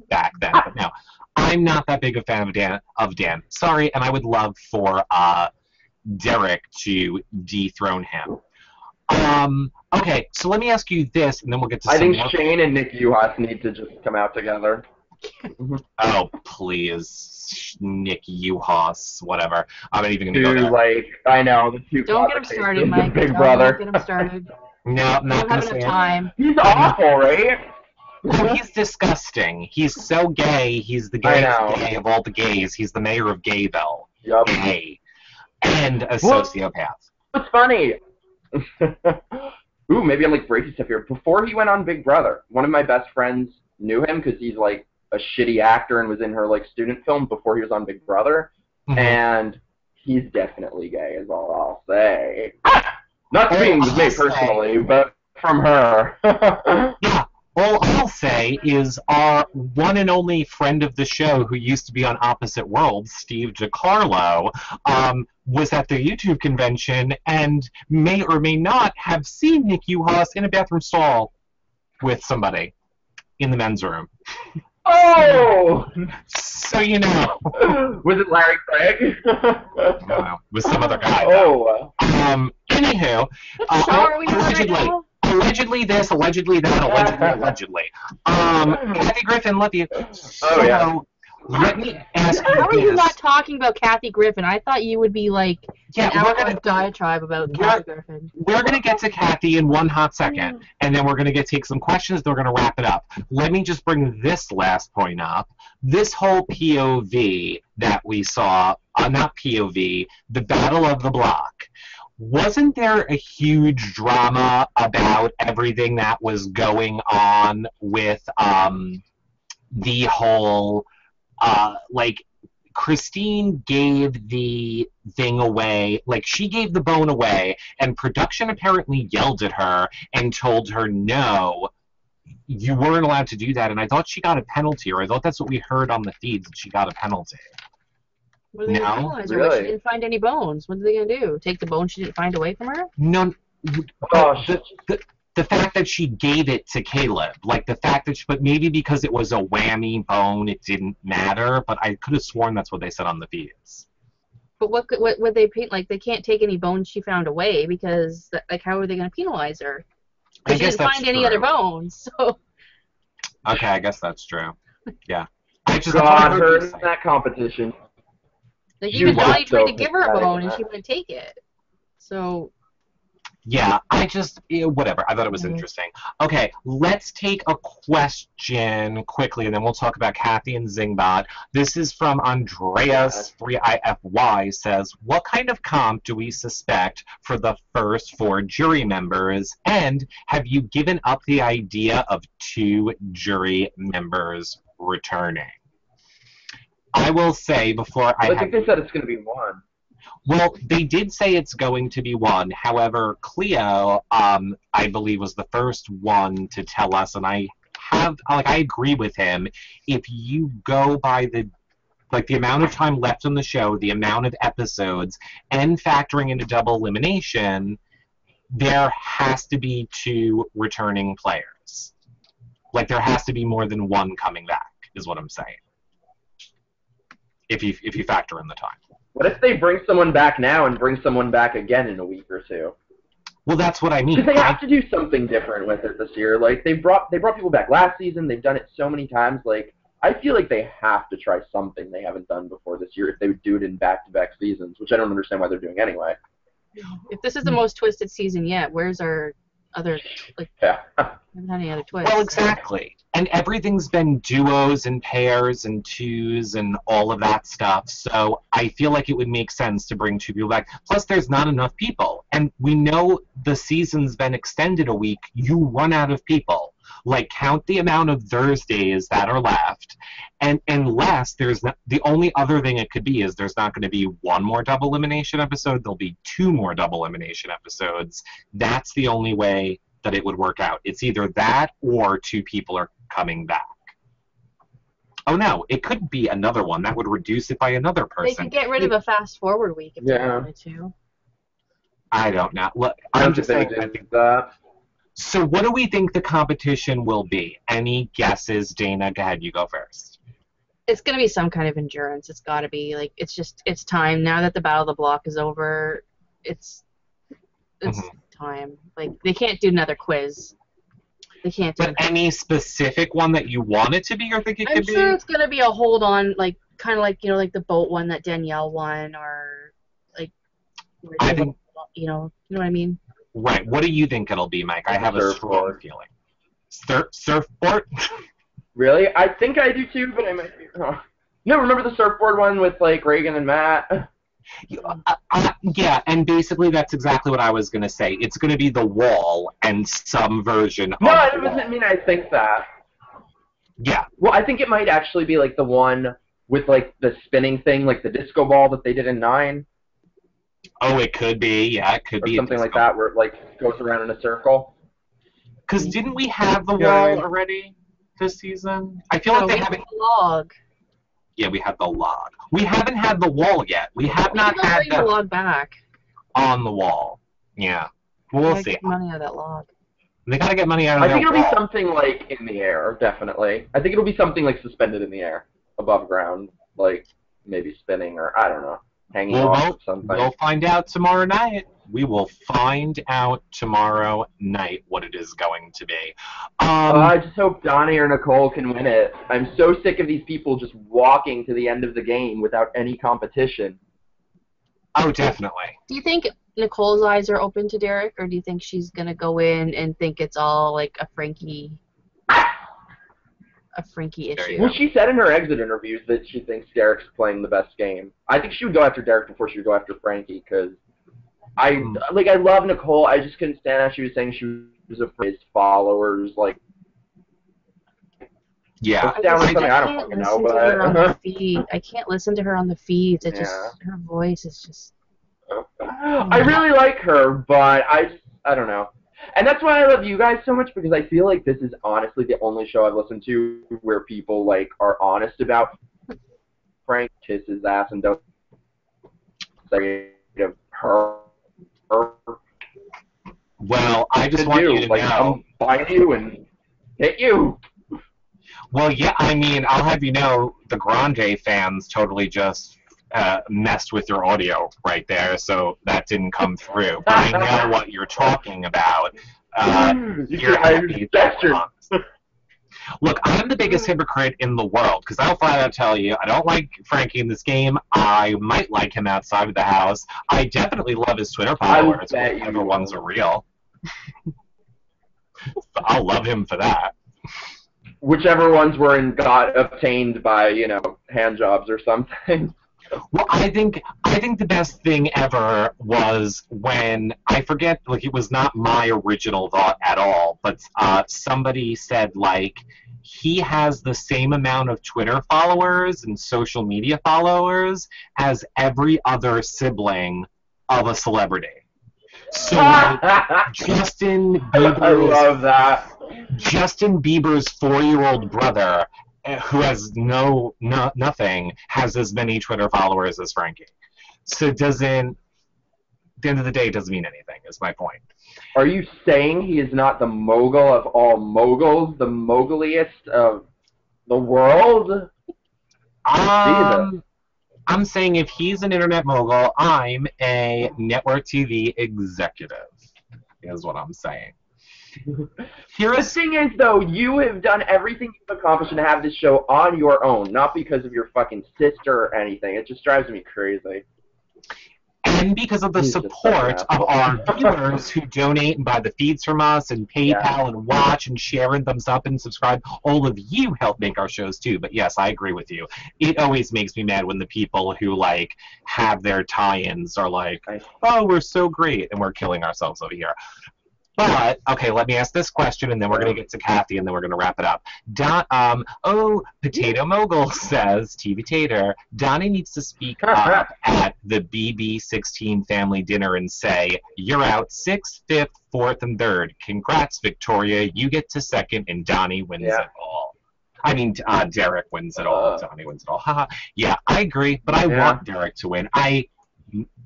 Speaker 7: back then. But no, I'm not that big a fan of Dan. Sorry, and I would love for Derek to dethrone him. Okay, so let me ask you this, and then we'll get to
Speaker 9: I
Speaker 7: some
Speaker 9: think
Speaker 7: more.
Speaker 9: Shane and Nick Uhas need to just come out together.
Speaker 7: Oh, please, Nick Uhas, whatever. I'm not even going to go
Speaker 9: To,
Speaker 7: there.
Speaker 9: like, I know, the two
Speaker 8: Don't get him
Speaker 9: cases
Speaker 8: started,
Speaker 9: of
Speaker 8: Mike.
Speaker 9: Big
Speaker 8: Don't
Speaker 9: Brother.
Speaker 8: get him started.
Speaker 7: No, I'm not
Speaker 8: Don't have
Speaker 7: going to
Speaker 8: enough
Speaker 7: say
Speaker 8: time.
Speaker 9: He's awful, right?
Speaker 7: Oh, he's disgusting. He's so gay. He's the
Speaker 9: I
Speaker 7: gayest
Speaker 9: know.
Speaker 7: gay of all the gays. He's the mayor of Gayville.
Speaker 9: Yup.
Speaker 7: Gay. And a
Speaker 9: Well-
Speaker 7: sociopath.
Speaker 9: What's funny? Ooh, maybe I'm like breaking stuff here. Before he went on Big Brother, one of my best friends knew him because he's like a shitty actor and was in her like student film before he was on Big Brother.
Speaker 7: Mhm.
Speaker 9: And he's definitely gay, is all I'll say. Not speaking with me personally, but from her.
Speaker 7: Yeah. All I'll say is our one and only friend of the show who used to be on Opposite Worlds, Steve DiCarlo, was at the YouTube convention and may or may not have seen Nick Uhas in a bathroom stall with somebody in the men's room.
Speaker 9: Oh!
Speaker 7: So you know.
Speaker 9: Was it Larry Craig?
Speaker 7: I don't know. With some other guy, though.
Speaker 9: Oh.
Speaker 7: Anywho,
Speaker 8: What show are we on right now?
Speaker 7: allegedly this, allegedly that, allegedly. Kathy Griffin, love you.
Speaker 9: Oh, yeah.
Speaker 7: Let me ask you
Speaker 8: How are
Speaker 7: this.
Speaker 8: you not talking about Kathy Griffin? I thought you would be like
Speaker 7: Yeah,
Speaker 8: an
Speaker 7: we're
Speaker 8: hour
Speaker 7: gonna-
Speaker 8: diatribe about Kathy Griffin.
Speaker 7: We're going to get to Kathy in one hot second, and then we're going to take some questions, then we're going to wrap it up. Let me just bring this last point up. This whole POV that we saw, not POV, the Battle of the Block, wasn't there a huge drama about everything that was going on with the whole, like, Christine gave the thing away, like she gave the bone away, and production apparently yelled at her and told her, no, you weren't allowed to do that, and I thought she got a penalty, or I thought that's what we heard on the feeds, that she got a penalty.
Speaker 8: What are they
Speaker 7: No,
Speaker 8: gonna penalize her?
Speaker 9: really?
Speaker 8: She didn't find any bones. What are they gonna do? Take the bone she didn't find away from her?
Speaker 7: No,
Speaker 9: Oh, shit.
Speaker 7: the fact that she gave it to Caleb, like the fact that but maybe because it was a whammy bone, it didn't matter, but I could have sworn that's what they said on the feeds.
Speaker 8: But what would they paint? Like they can't take any bones she found away because like how are they gonna penalize her?
Speaker 7: I
Speaker 8: Because she
Speaker 7: guess
Speaker 8: didn't
Speaker 7: that's
Speaker 8: find any
Speaker 7: true.
Speaker 8: other bones. So
Speaker 7: Okay, I guess that's true. Yeah. I just
Speaker 9: God,
Speaker 7: I heard
Speaker 9: her
Speaker 7: you
Speaker 9: in
Speaker 7: say.
Speaker 9: that competition.
Speaker 8: like
Speaker 9: She
Speaker 8: even
Speaker 9: was
Speaker 8: Donnie tried to
Speaker 9: so
Speaker 8: give her a
Speaker 9: pathetic
Speaker 8: bone
Speaker 9: in
Speaker 8: and
Speaker 9: that.
Speaker 8: she wouldn't take it. So
Speaker 7: Yeah, whatever. I thought it was interesting. Okay, let's take a question quickly, and then we'll talk about Kathy and Zingbot. This is from Andreas, 3IFY, says, what kind of comp do we suspect for the first 4 jury members? And have you given up the idea of 2 jury members returning? I will say before
Speaker 9: I think they said it's going to be 1.
Speaker 7: Well, they did say it's going to be 1. However, Cleo, I believe, was the first one to tell us, and I agree with him. If you go by the amount of time left on the show, the amount of episodes, and factoring into double elimination, there has to be 2 returning players. Like, there has to be more than 1 coming back, is what I'm saying. If you factor in the time.
Speaker 9: What if they bring someone back now and bring someone back again in a week or 2?
Speaker 7: Well, that's what I mean.
Speaker 9: Because they have to do something different with it this year. Like they brought people back last season. They've done it so many times. Like I feel like they have to try something they haven't done before this year if they would do it in back-to-back seasons, which I don't understand why they're doing anyway.
Speaker 8: if this is the most twisted season yet, where's our other
Speaker 9: Yeah.
Speaker 8: we haven't had any other twists?
Speaker 7: Well, exactly. And everything's been duos and pairs and 2s and all of that stuff. So I feel like it would make sense to bring 2 people back. Plus, there's not enough people. And we know the season's been extended a week. You run out of people. Like, count the amount of Thursdays that are left. And unless there's not, the only other thing it could be is there's not going to be 1 more double elimination episode. There'll be 2 more double elimination episodes. That's the only way that it would work out. It's either that or 2 people are coming back. Oh no, it could be another one. That would reduce it by another person.
Speaker 8: They could get rid of a fast forward week if they
Speaker 9: Yeah.
Speaker 8: wanted to.
Speaker 7: I don't know. Look,
Speaker 9: I
Speaker 7: I'm
Speaker 9: don't
Speaker 7: just
Speaker 9: think
Speaker 7: saying.
Speaker 9: they do that.
Speaker 7: So what do we think the competition will be? Any guesses, Dana? Go ahead, you go first.
Speaker 8: It's gonna be some kind of endurance. It's gotta be like it's time now that the Battle of the Block is over. It's time. Like they can't do another quiz. They can't do.
Speaker 7: But any specific one that you want it to be or think it
Speaker 8: I'm
Speaker 7: could
Speaker 8: sure
Speaker 7: be?
Speaker 8: it's gonna be a hold on, like kind of like like the boat one that Danielle won, or like
Speaker 7: I think
Speaker 8: you know what I mean.
Speaker 7: right. What do you think it'll be, Mike? I have a strong feeling. Surfboard.
Speaker 9: Really? I think I do too, but I might be wrong. No, remember the surfboard one with like Reagan and Matt?
Speaker 7: Yeah, and basically that's exactly what I was going to say. It's going to be the wall and some version
Speaker 9: No,
Speaker 7: of
Speaker 9: it doesn't mean I think that.
Speaker 7: Yeah.
Speaker 9: Well, I think it might actually be like the one with like the spinning thing, like the disco ball that they did in 9.
Speaker 7: Oh, it could be. Yeah, it could
Speaker 9: or
Speaker 7: be.
Speaker 9: something like that, where it like goes around in a circle.
Speaker 7: Because didn't we have the
Speaker 9: You know what I
Speaker 7: wall
Speaker 9: mean?
Speaker 7: already this season? I feel like they haven't.
Speaker 8: The log.
Speaker 7: Yeah, we had the log. We haven't had the wall yet. We have not had
Speaker 8: bring the
Speaker 7: the
Speaker 8: log back.
Speaker 7: on the wall. Yeah. We'll see.
Speaker 8: Get money out of that log.
Speaker 7: They gotta get money out of
Speaker 9: I
Speaker 7: their
Speaker 9: think it'll
Speaker 7: wall.
Speaker 9: be something like in the air, definitely. I think it'll be something like suspended in the air, above ground, like maybe spinning or I don't know, hanging off of something.
Speaker 7: We'll find out tomorrow night. We will find out tomorrow night what it is going to be.
Speaker 9: I just hope Donnie or Nicole can win it. I'm so sick of these people just walking to the end of the game without any competition.
Speaker 7: Oh, definitely.
Speaker 8: Do you think Nicole's eyes are open to Derek, or do you think she's gonna go in and think it's all like a Frankie issue?
Speaker 9: Well, she said in her exit interviews that she thinks Derek's playing the best game. I think she would go after Derek before she would go after Frankie, because I love Nicole. I just couldn't stand how she was saying she was afraid of his followers. Like,
Speaker 7: yeah,
Speaker 9: down with something I don't fucking know, but
Speaker 8: I can't listen to her on the feeds. It just her voice is just.
Speaker 9: I really like her, but I don't know. And that's why I love you guys so much, because I feel like this is honestly the only show I've listened to where people like are honest about Frank kiss his ass and don't say of her.
Speaker 7: Well, I just want you to
Speaker 9: like,
Speaker 7: know.
Speaker 9: I'll find you and hit you.
Speaker 7: Well, yeah, I mean, I'll have you know, the Grande fans totally just messed with your audio right there, so that didn't come through. But I know what you're talking about. You're happy that Look, I'm the biggest hypocrite in the world, because I'll flat out tell you, I don't like Frankie in this game. I might like him outside of the house. I definitely love his Twitter followers, whatever ones are real. I'll love him for that.
Speaker 9: Whichever ones got obtained by, hand jobs or something.
Speaker 7: Well, I think the best thing ever was when, I forget, like, it was not my original thought at all, but somebody said, like, he has the same amount of Twitter followers and social media followers as every other sibling of a celebrity. So Justin Bieber's,
Speaker 9: I love that.
Speaker 7: Justin Bieber's 4-year-old brother, who has nothing, has as many Twitter followers as Frankie. So at the end of the day, it doesn't mean anything, is my point.
Speaker 9: Are you saying he is not the mogul of all moguls, the moguliest of the world?
Speaker 7: I'm saying if he's an internet mogul, I'm a network TV executive, is what I'm saying.
Speaker 9: The thing is, though, you have done everything you've accomplished to have this show on your own, not because of your fucking sister or anything. It just drives me crazy.
Speaker 7: And because of the support of our viewers who donate and buy the feeds from us and PayPal and watch and share and thumbs up and subscribe. All of you help make our shows too. But yes, I agree with you. It always makes me mad when the people who like have their tie-ins are like, oh, we're so great, and we're killing ourselves over here. But, okay, let me ask this question, and then we're going to get to Kathy, and then we're going to wrap it up. Potato Mogul says, TV Tater, Donnie needs to speak up at the BB16 family dinner and say, you're out 6th, 5th, 4th, and 3rd. Congrats, Victoria. You get to 2nd, and Donnie wins it all. I mean, Derek wins it all. Donnie wins it all. Haha. Yeah, I agree, but I want Derek to win.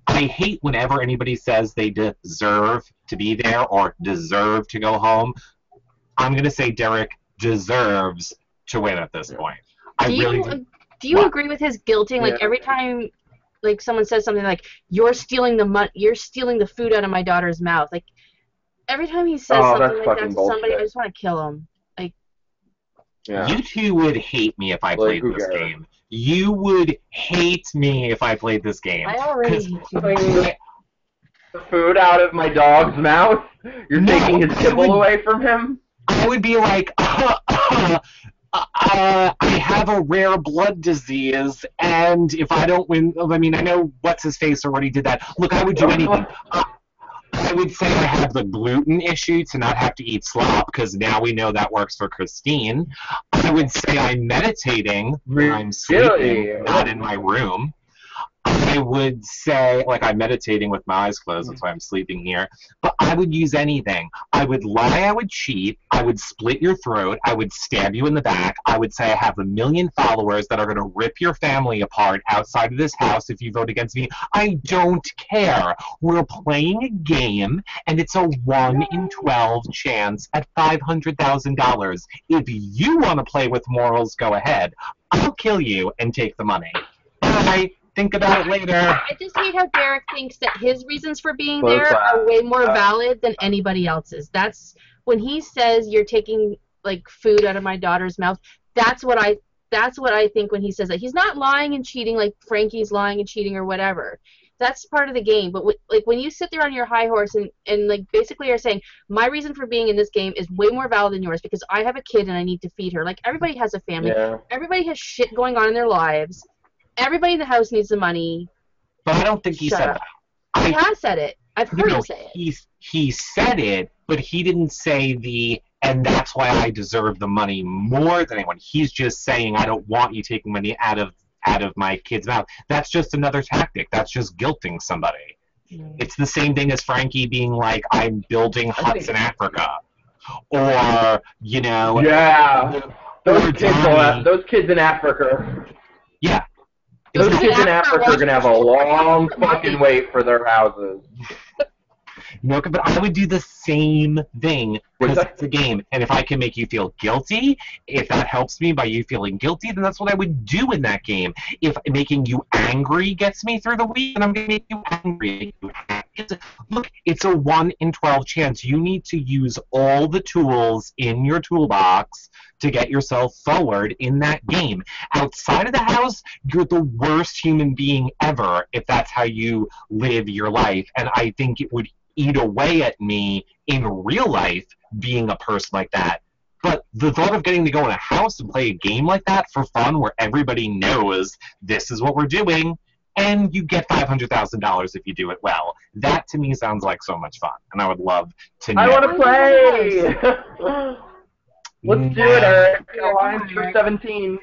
Speaker 7: I hate whenever anybody says they deserve to be there or deserve to go home. I'm going to say Derek deserves to win at this point.
Speaker 8: Do you agree with his guilting? Like every time, like someone says something like "You're stealing the food out of my daughter's mouth." Like every time he says something like that to somebody, I just want to kill him. Like,
Speaker 7: you two would hate me if I played this game. You would hate me if I played this game.
Speaker 8: I already hate you.
Speaker 9: The food out of my dog's mouth? You're taking his kibble away from him?
Speaker 7: I would be like, I have a rare blood disease, and if I don't win, I mean, I know What's-His-Face already did that. Look, I would do anything. I would say I have the gluten issue to not have to eat slop, because now we know that works for Christine. I would say I'm meditating when I'm sleeping, not in my room. I would say, like, I'm meditating with my eyes closed, that's why I'm sleeping here. But I would use anything. I would lie, I would cheat, I would split your throat, I would stab you in the back, I would say I have 1 million followers that are going to rip your family apart outside of this house if you vote against me. I don't care. We're playing a game, and it's a 1 in 12 chance at $500,000. If you want to play with morals, go ahead. I'll kill you and take the money. Bye. Think about it later.
Speaker 8: I just hate how Derek thinks that his reasons for being there are way more valid than anybody else's. That's when he says you're taking like food out of my daughter's mouth. That's what I think when he says that. He's not lying and cheating like Frankie's lying and cheating or whatever. That's part of the game. But like when you sit there on your high horse and like basically are saying my reason for being in this game is way more valid than yours because I have a kid and I need to feed her. Like everybody has a family. Yeah. Everybody has shit going on in their lives. Everybody in the house needs the money.
Speaker 7: But I don't think he said that.
Speaker 8: He has said it. I've heard him say it.
Speaker 7: He said it, but he didn't say and that's why I deserve the money more than anyone. He's just saying, I don't want you taking money out of my kid's mouth. That's just another tactic. That's just guilting somebody. It's the same thing as Frankie being like, I'm building huts in Africa. Or, you know...
Speaker 9: Yeah. Those kids in Africa.
Speaker 7: Yeah.
Speaker 9: Those kids in Africa are going to have a long fucking wait for their houses.
Speaker 7: No, but I would do the same thing because it's a game. And if I can make you feel guilty, if that helps me by you feeling guilty, then that's what I would do in that game. If making you angry gets me through the week, then I'm going to make you angry. Look, it's a 1 in 12 chance. You need to use all the tools in your toolbox to get yourself forward in that game. Outside of the house, you're the worst human being ever if that's how you live your life. And I think it would eat away at me in real life being a person like that. But the thought of getting to go in a house and play a game like that for fun where everybody knows this is what we're doing, and you get $500,000 if you do it well. That, to me, sounds like so much fun, and I would love to know.
Speaker 9: I want to play! Let's do it, Eric. Alliance for 17.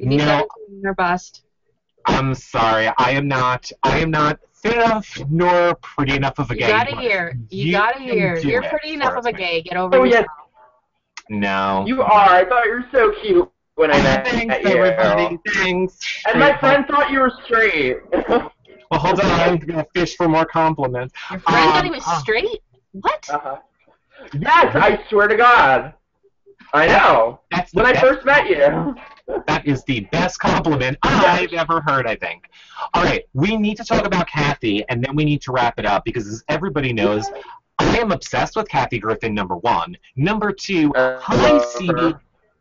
Speaker 7: No,
Speaker 8: or bust.
Speaker 7: I'm sorry. I am not fit enough nor pretty enough of a gay.
Speaker 8: You gotta hear. You're pretty enough of a gay. Get over yourself.
Speaker 7: No.
Speaker 9: You are. I thought you were so cute when I met
Speaker 7: Thanks,
Speaker 9: you.
Speaker 7: everybody. Thanks.
Speaker 9: And my friend thought you were straight.
Speaker 7: Well, hold on. I'm going to fish for more compliments.
Speaker 8: Your friend thought he was straight? What?
Speaker 9: Yes, I swear to God. I know.
Speaker 7: That's
Speaker 9: when I first met you.
Speaker 7: That is the best compliment I've ever heard, I think. All right, we need to talk about Kathy, and then we need to wrap it up, because as everybody knows, I am obsessed with Kathy Griffin, number one. Number two, hi,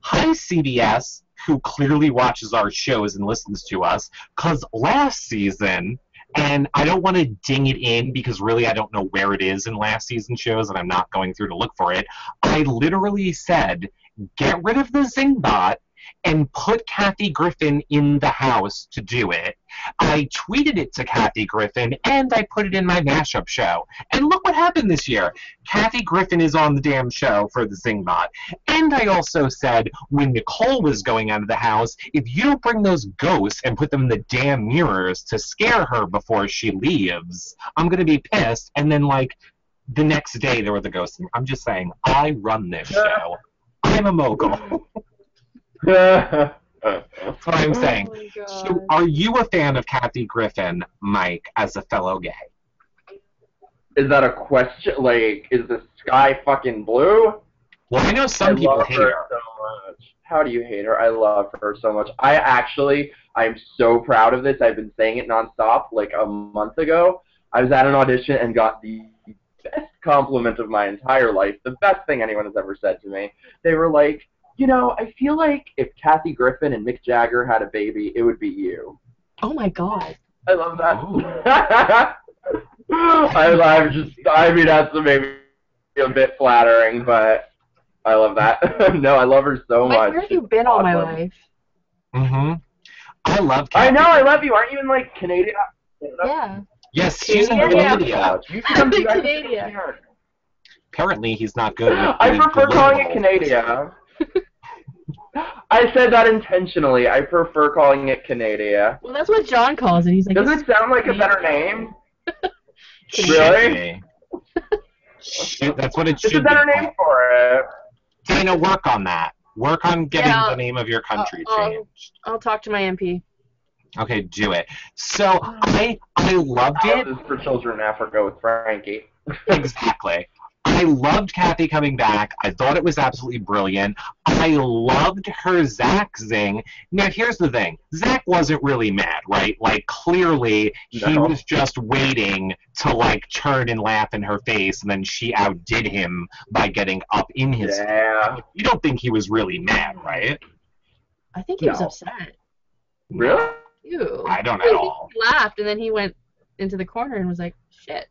Speaker 7: CBS, who clearly watches our shows and listens to us, because last season, and I don't want to ding it in because really I don't know where it is in last season's shows and I'm not going through to look for it, I literally said, get rid of the Zing bot and put Kathy Griffin in the house to do it. I tweeted it to Kathy Griffin, and I put it in my mashup show. And look what happened this year. Kathy Griffin is on the damn show for the Zingbot. And I also said, when Nicole was going out of the house, if you don't bring those ghosts and put them in the damn mirrors to scare her before she leaves, I'm going to be pissed. And then, like, the next day there were the ghosts. I'm just saying, I run this show. I'm a mogul. That's what I'm saying.
Speaker 8: Oh my God.
Speaker 7: So, are you a fan of Kathy Griffin, Mike, as a fellow gay?
Speaker 9: Is that a question? Like, is the sky fucking blue?
Speaker 7: Well, I know some people
Speaker 9: love
Speaker 7: hate
Speaker 9: her
Speaker 7: her.
Speaker 9: so much. How do you hate her? I love her so much. I'm so proud of this. I've been saying it nonstop. Like a month ago, I was at an audition and got the best compliment of my entire life. The best thing anyone has ever said to me. They were like, you know, I feel like if Kathy Griffin and Mick Jagger had a baby, it would be you.
Speaker 8: Oh my God.
Speaker 9: I love that. I mean, that's maybe a bit flattering, but I love that. No, I love her so
Speaker 8: Mike,
Speaker 9: much.
Speaker 8: where have you been all my life?
Speaker 7: Mm-hmm. I love Kathy.
Speaker 9: I know, I love you. Aren't you in, like, Canada?
Speaker 8: Yeah.
Speaker 7: Yes, she's in
Speaker 8: Yeah.
Speaker 7: Canada.
Speaker 9: You should come to
Speaker 8: Canada.
Speaker 7: Apparently, he's not good with
Speaker 9: I
Speaker 7: being
Speaker 9: prefer calling it
Speaker 7: political.
Speaker 9: Canada. I said that intentionally. I prefer calling it Canada.
Speaker 8: Well, that's what John calls it. He's like,
Speaker 9: Doesn't it sound like a better name?
Speaker 7: Should
Speaker 9: Really?
Speaker 7: be. That's what it
Speaker 9: It's a
Speaker 7: should
Speaker 9: better
Speaker 7: be
Speaker 9: name
Speaker 7: called.
Speaker 9: for it.
Speaker 7: Dana, work on that. Work on getting
Speaker 8: Yeah,
Speaker 7: the name of your country
Speaker 8: I'll-
Speaker 7: changed.
Speaker 8: I'll talk to my MP.
Speaker 7: Okay, do it. So I loved it.
Speaker 9: Houses for Children in Africa with Frankie.
Speaker 7: Exactly. I loved Kathy coming back. I thought it was absolutely brilliant. I loved her Zach zing. Now, here's the thing. Zach wasn't really mad, right? Like, clearly, he
Speaker 9: No.
Speaker 7: was just waiting to, like, turn and laugh in her face, and then she outdid him by getting up in his face.
Speaker 9: Yeah.
Speaker 7: You don't think he was really mad, right?
Speaker 8: I think he was
Speaker 9: No.
Speaker 8: upset.
Speaker 9: Really?
Speaker 8: Ew.
Speaker 7: I don't
Speaker 8: He
Speaker 7: know.
Speaker 8: laughed, and then he went into the corner and was like, shit.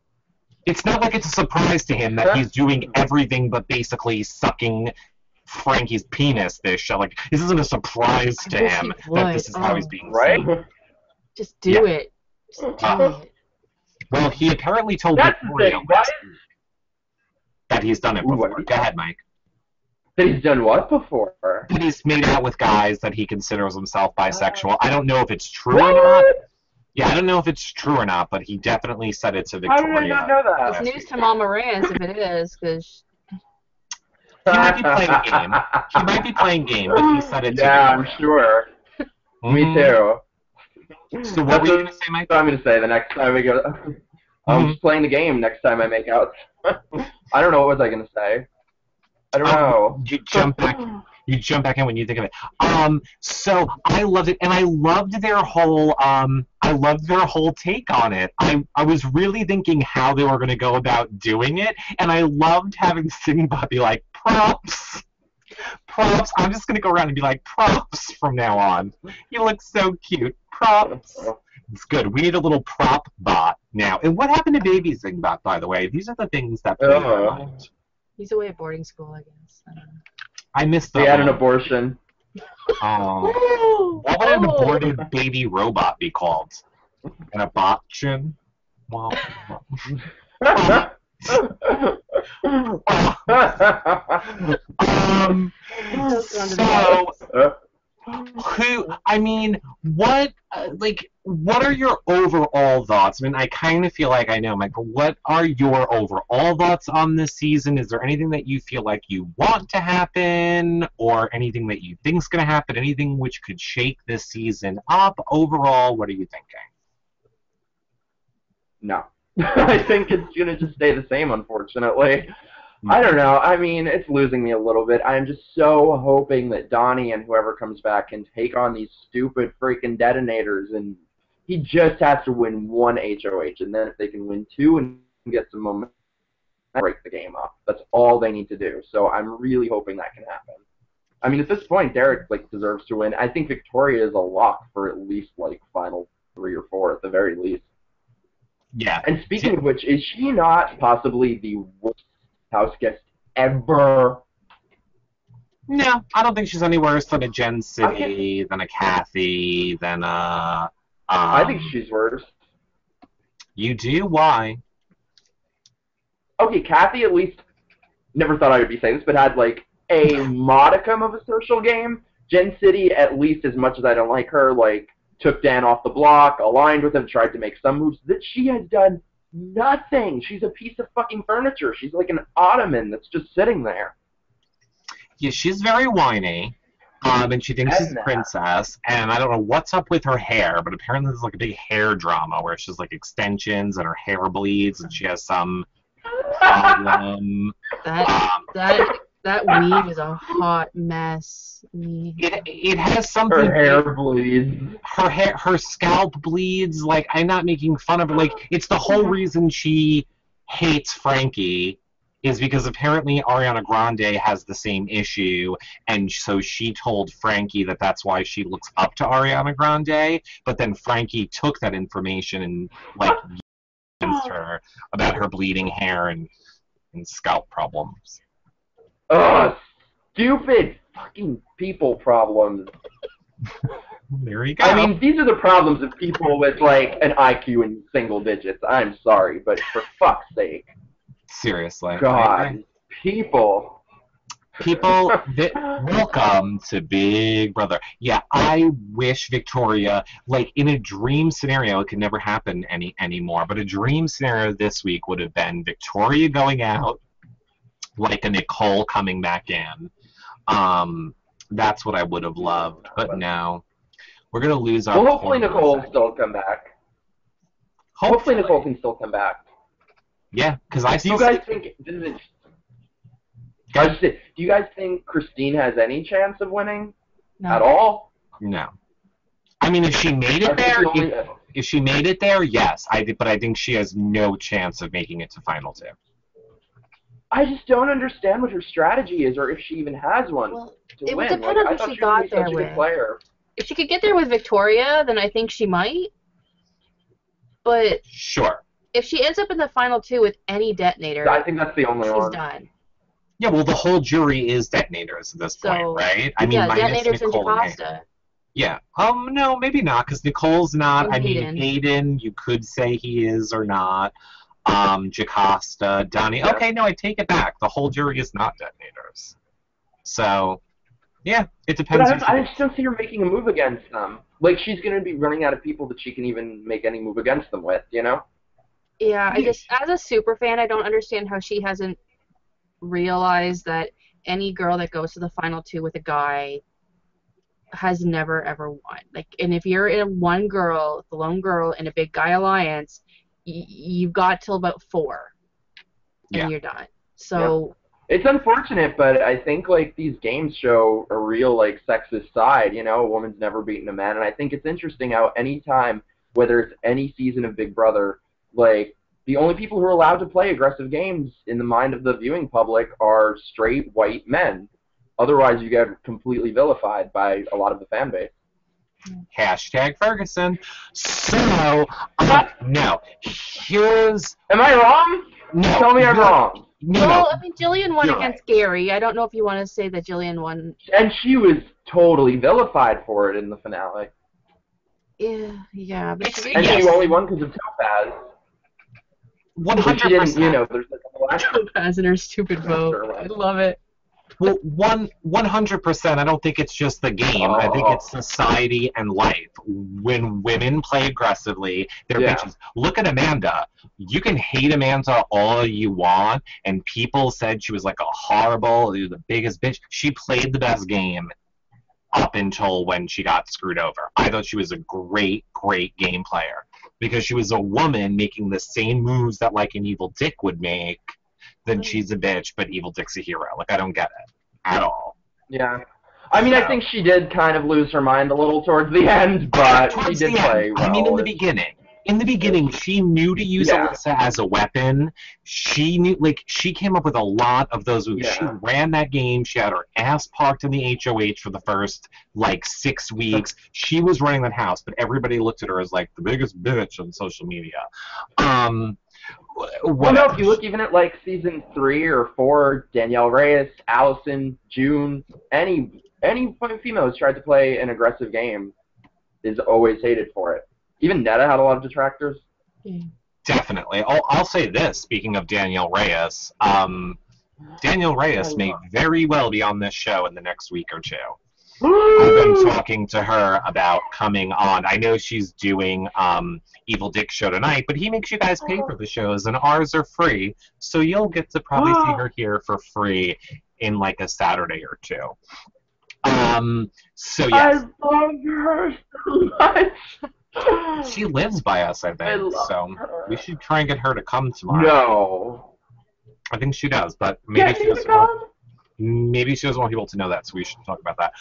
Speaker 7: It's not like it's a surprise to him that he's doing everything but basically sucking Frankie's penis this show. Like, this isn't a surprise to
Speaker 8: wish
Speaker 7: him
Speaker 8: he
Speaker 7: that
Speaker 8: would.
Speaker 7: this is how he's
Speaker 8: Oh.
Speaker 7: being
Speaker 9: Right?
Speaker 7: seen.
Speaker 8: Just do
Speaker 7: Yeah.
Speaker 8: it. Just do it.
Speaker 7: Well, he apparently told
Speaker 9: That's the
Speaker 7: Victoria
Speaker 9: thing. Why
Speaker 7: that he's done it
Speaker 9: Ooh,
Speaker 7: before.
Speaker 9: what?
Speaker 7: Go ahead, Mike.
Speaker 9: that he's done what before?
Speaker 7: That he's made out with guys that he considers himself bisexual. I don't know if it's true or not.
Speaker 9: What?
Speaker 7: Yeah, I don't know if it's true or not, but he definitely said it to
Speaker 9: How
Speaker 7: Victoria.
Speaker 9: did I not know that?
Speaker 8: It's news to Mama Rance if it is, because
Speaker 7: He might be playing a game. He might be playing game, but he said it to
Speaker 9: Yeah, I'm
Speaker 7: Victoria.
Speaker 9: sure. Me
Speaker 7: Mhm.
Speaker 9: too.
Speaker 7: So what were you going to say, Mike?
Speaker 9: So I'm going to say the next time we go. I'm just playing the game next time I make out. I don't know. What was I going to say? I don't know.
Speaker 7: You jump back. You jump back in when you think of it. So I loved it, and I loved their whole. I loved their whole take on it. I was really thinking how they were going to go about doing it, and I loved having Sinbad be like props. Props. I'm just going to go around and be like props from now on. You look so cute. Props. It's good. We need a little prop bot now. And what happened to Baby Zingbot, by the way? These are the things that play my mind.
Speaker 8: he's away at boarding school, I guess. I don't know.
Speaker 7: I missed
Speaker 9: They
Speaker 7: that.
Speaker 9: had an
Speaker 7: one.
Speaker 9: abortion.
Speaker 7: Oh. What would an aborted baby robot be called? An abortion? Well, so what are your overall thoughts? I mean, I kind of feel like I know, Michael. What are your overall thoughts on this season? Is there anything that you feel like you want to happen, or anything that you think is going to happen? Anything which could shake this season up? Overall, what are you thinking?
Speaker 9: No. I think it's going to just stay the same, unfortunately. I don't know. I mean, it's losing me a little bit. I'm just so hoping that Donnie and whoever comes back can take on these stupid freaking detonators, and he just has to win one HOH, and then if they can win two and get some momentum, break the game up. That's all they need to do. So I'm really hoping that can happen. I mean, at this point, Derek deserves to win. I think Victoria is a lock for at least final 3 or 4 at the very least.
Speaker 7: Yeah.
Speaker 9: And speaking of which, is she not possibly the worst house guest ever?
Speaker 7: No, I don't think she's any worse than a Jen City, than a Kathy, than a...
Speaker 9: I think she's worse.
Speaker 7: You do? Why?
Speaker 9: Okay, Kathy at least, never thought I would be saying this, but had a modicum of a social game. Jen City, at least as much as I don't like her, took Dan off the block, aligned with him, tried to make some moves. That she has done nothing. She's a piece of fucking furniture. She's like an ottoman that's just sitting there.
Speaker 7: Yeah, she's very whiny. And she thinks she's a princess, and I don't know what's up with her hair, but apparently there's like a big hair drama where she's like extensions and her hair bleeds, and she has some problem.
Speaker 8: That weave is a hot mess.
Speaker 7: It has something.
Speaker 9: Her hair bleeds.
Speaker 7: Her scalp bleeds. Like, I'm not making fun of her. Like, it's the whole reason she hates Frankie is because apparently Ariana Grande has the same issue, and so she told Frankie that that's why she looks up to Ariana Grande, but then Frankie took that information and, like, used her about her bleeding hair and scalp problems.
Speaker 9: Ugh, stupid fucking people problems.
Speaker 7: There you go.
Speaker 9: I mean, these are the problems of people with, like, an IQ in single digits. I'm sorry, but for fuck's sake.
Speaker 7: Seriously.
Speaker 9: God, people.
Speaker 7: Welcome to Big Brother. Yeah, I wish Victoria, like, in a dream scenario, it could never happen anymore, but a dream scenario this week would have been Victoria going out, like a Nicole coming back in. That's what I would have loved, but no. We're going to lose our...
Speaker 9: Well, hopefully Nicole will still come back. Hopefully Nicole can still come back.
Speaker 7: Yeah, because I
Speaker 9: still... Do you guys think... Do you guys think Christine has any chance of winning? No. At all?
Speaker 7: No. I mean, if she made it there... If she made it there, yes. But I think she has no chance of making it to Final Two.
Speaker 9: I just don't understand what her strategy is, or if she even has one to win.
Speaker 8: It would depend on who she got there with. If she could get there with Victoria, then I think she might. But
Speaker 7: sure.
Speaker 8: If she ends up in the Final Two with any detonator,
Speaker 9: I think that's the only one.
Speaker 8: She's done.
Speaker 7: Yeah, well, the whole jury is detonators at this point, right? I mean,
Speaker 8: detonators and
Speaker 7: Nicole
Speaker 8: Jocasta.
Speaker 7: Yeah. No, maybe not, because Nicole's not. I mean, Aiden, you could say he is or not. Jocasta, Donnie.
Speaker 9: Yeah.
Speaker 7: Okay, no, I take it back. The whole jury is not detonators. So, yeah, it depends.
Speaker 9: But I just don't see her making a move against them. Like, she's going to be running out of people that she can even make any move against them with, you know?
Speaker 8: Yeah, I just, as a super fan, I don't understand how she hasn't realized that any girl that goes to the Final Two with a guy has never, ever won. Like, and if you're in one girl, the lone girl, in a big guy alliance, you've got till about 4, and you're done. So
Speaker 9: it's unfortunate, but I think like these games show a real like sexist side. You know, a woman's never beaten a man, and I think it's interesting how any time, whether it's any season of Big Brother, like the only people who are allowed to play aggressive games in the mind of the viewing public are straight white men. Otherwise, you get completely vilified by a lot of the fan base.
Speaker 7: Hashtag Ferguson. So, no. Here's...
Speaker 9: Am I wrong?
Speaker 7: No.
Speaker 9: Tell me I'm wrong.
Speaker 7: No.
Speaker 8: Well, I mean, Jillian won against Gary. I don't know if you want to say that Jillian won.
Speaker 9: And she was totally vilified for it in the finale.
Speaker 8: Yeah. But
Speaker 9: she only won because of Topaz.
Speaker 7: 100%.
Speaker 9: She didn't, you know, there's like a whole
Speaker 8: Topaz and her stupid vote. I love it.
Speaker 7: Well, 100%. I don't think it's just the game. I think it's society and life. When women play aggressively, they're bitches. Look at Amanda. You can hate Amanda all you want, and people said she was like a horrible, the biggest bitch. She played the best game up until when she got screwed over. I thought she was a great, great game player because she was a woman making the same moves that like an evil dick would make. Then she's a bitch, but Evil Dick's a hero. Like, I don't get it at all.
Speaker 9: Yeah. I mean, I think she did kind of lose her mind a little towards the end, but she did play well.
Speaker 7: I mean, in the beginning. In the beginning, she knew to use Alyssa as a weapon. She knew, like, she came up with a lot of those moves. She ran that game. She had her ass parked in the HOH for the first, like, 6 weeks. She was running that house, but everybody looked at her as, like, the biggest bitch on social media.
Speaker 9: Well, no, if you look even at like season 3 or 4, Danielle Reyes, Allison, June, any female who's tried to play an aggressive game is always hated for it. Even Netta had a lot of detractors.
Speaker 7: Definitely. I'll say this, speaking of Danielle Reyes, Danielle Reyes may very well be on this show in the next week or 2. I've been talking to her about coming on. I know she's doing Evil Dick show tonight, but he makes you guys pay for the shows, and ours are free, so you'll get to probably see her here for free in like a Saturday or 2. So yes,
Speaker 9: I love her so much.
Speaker 7: she lives by us, I
Speaker 9: I
Speaker 7: think.
Speaker 9: love
Speaker 7: So
Speaker 9: her.
Speaker 7: we should try and get her to come tomorrow.
Speaker 9: No.
Speaker 7: I think she does, but maybe
Speaker 9: Get
Speaker 7: she
Speaker 9: me to
Speaker 7: doesn't. Want,
Speaker 9: come?
Speaker 7: maybe she doesn't want people to know that, so we should talk about that.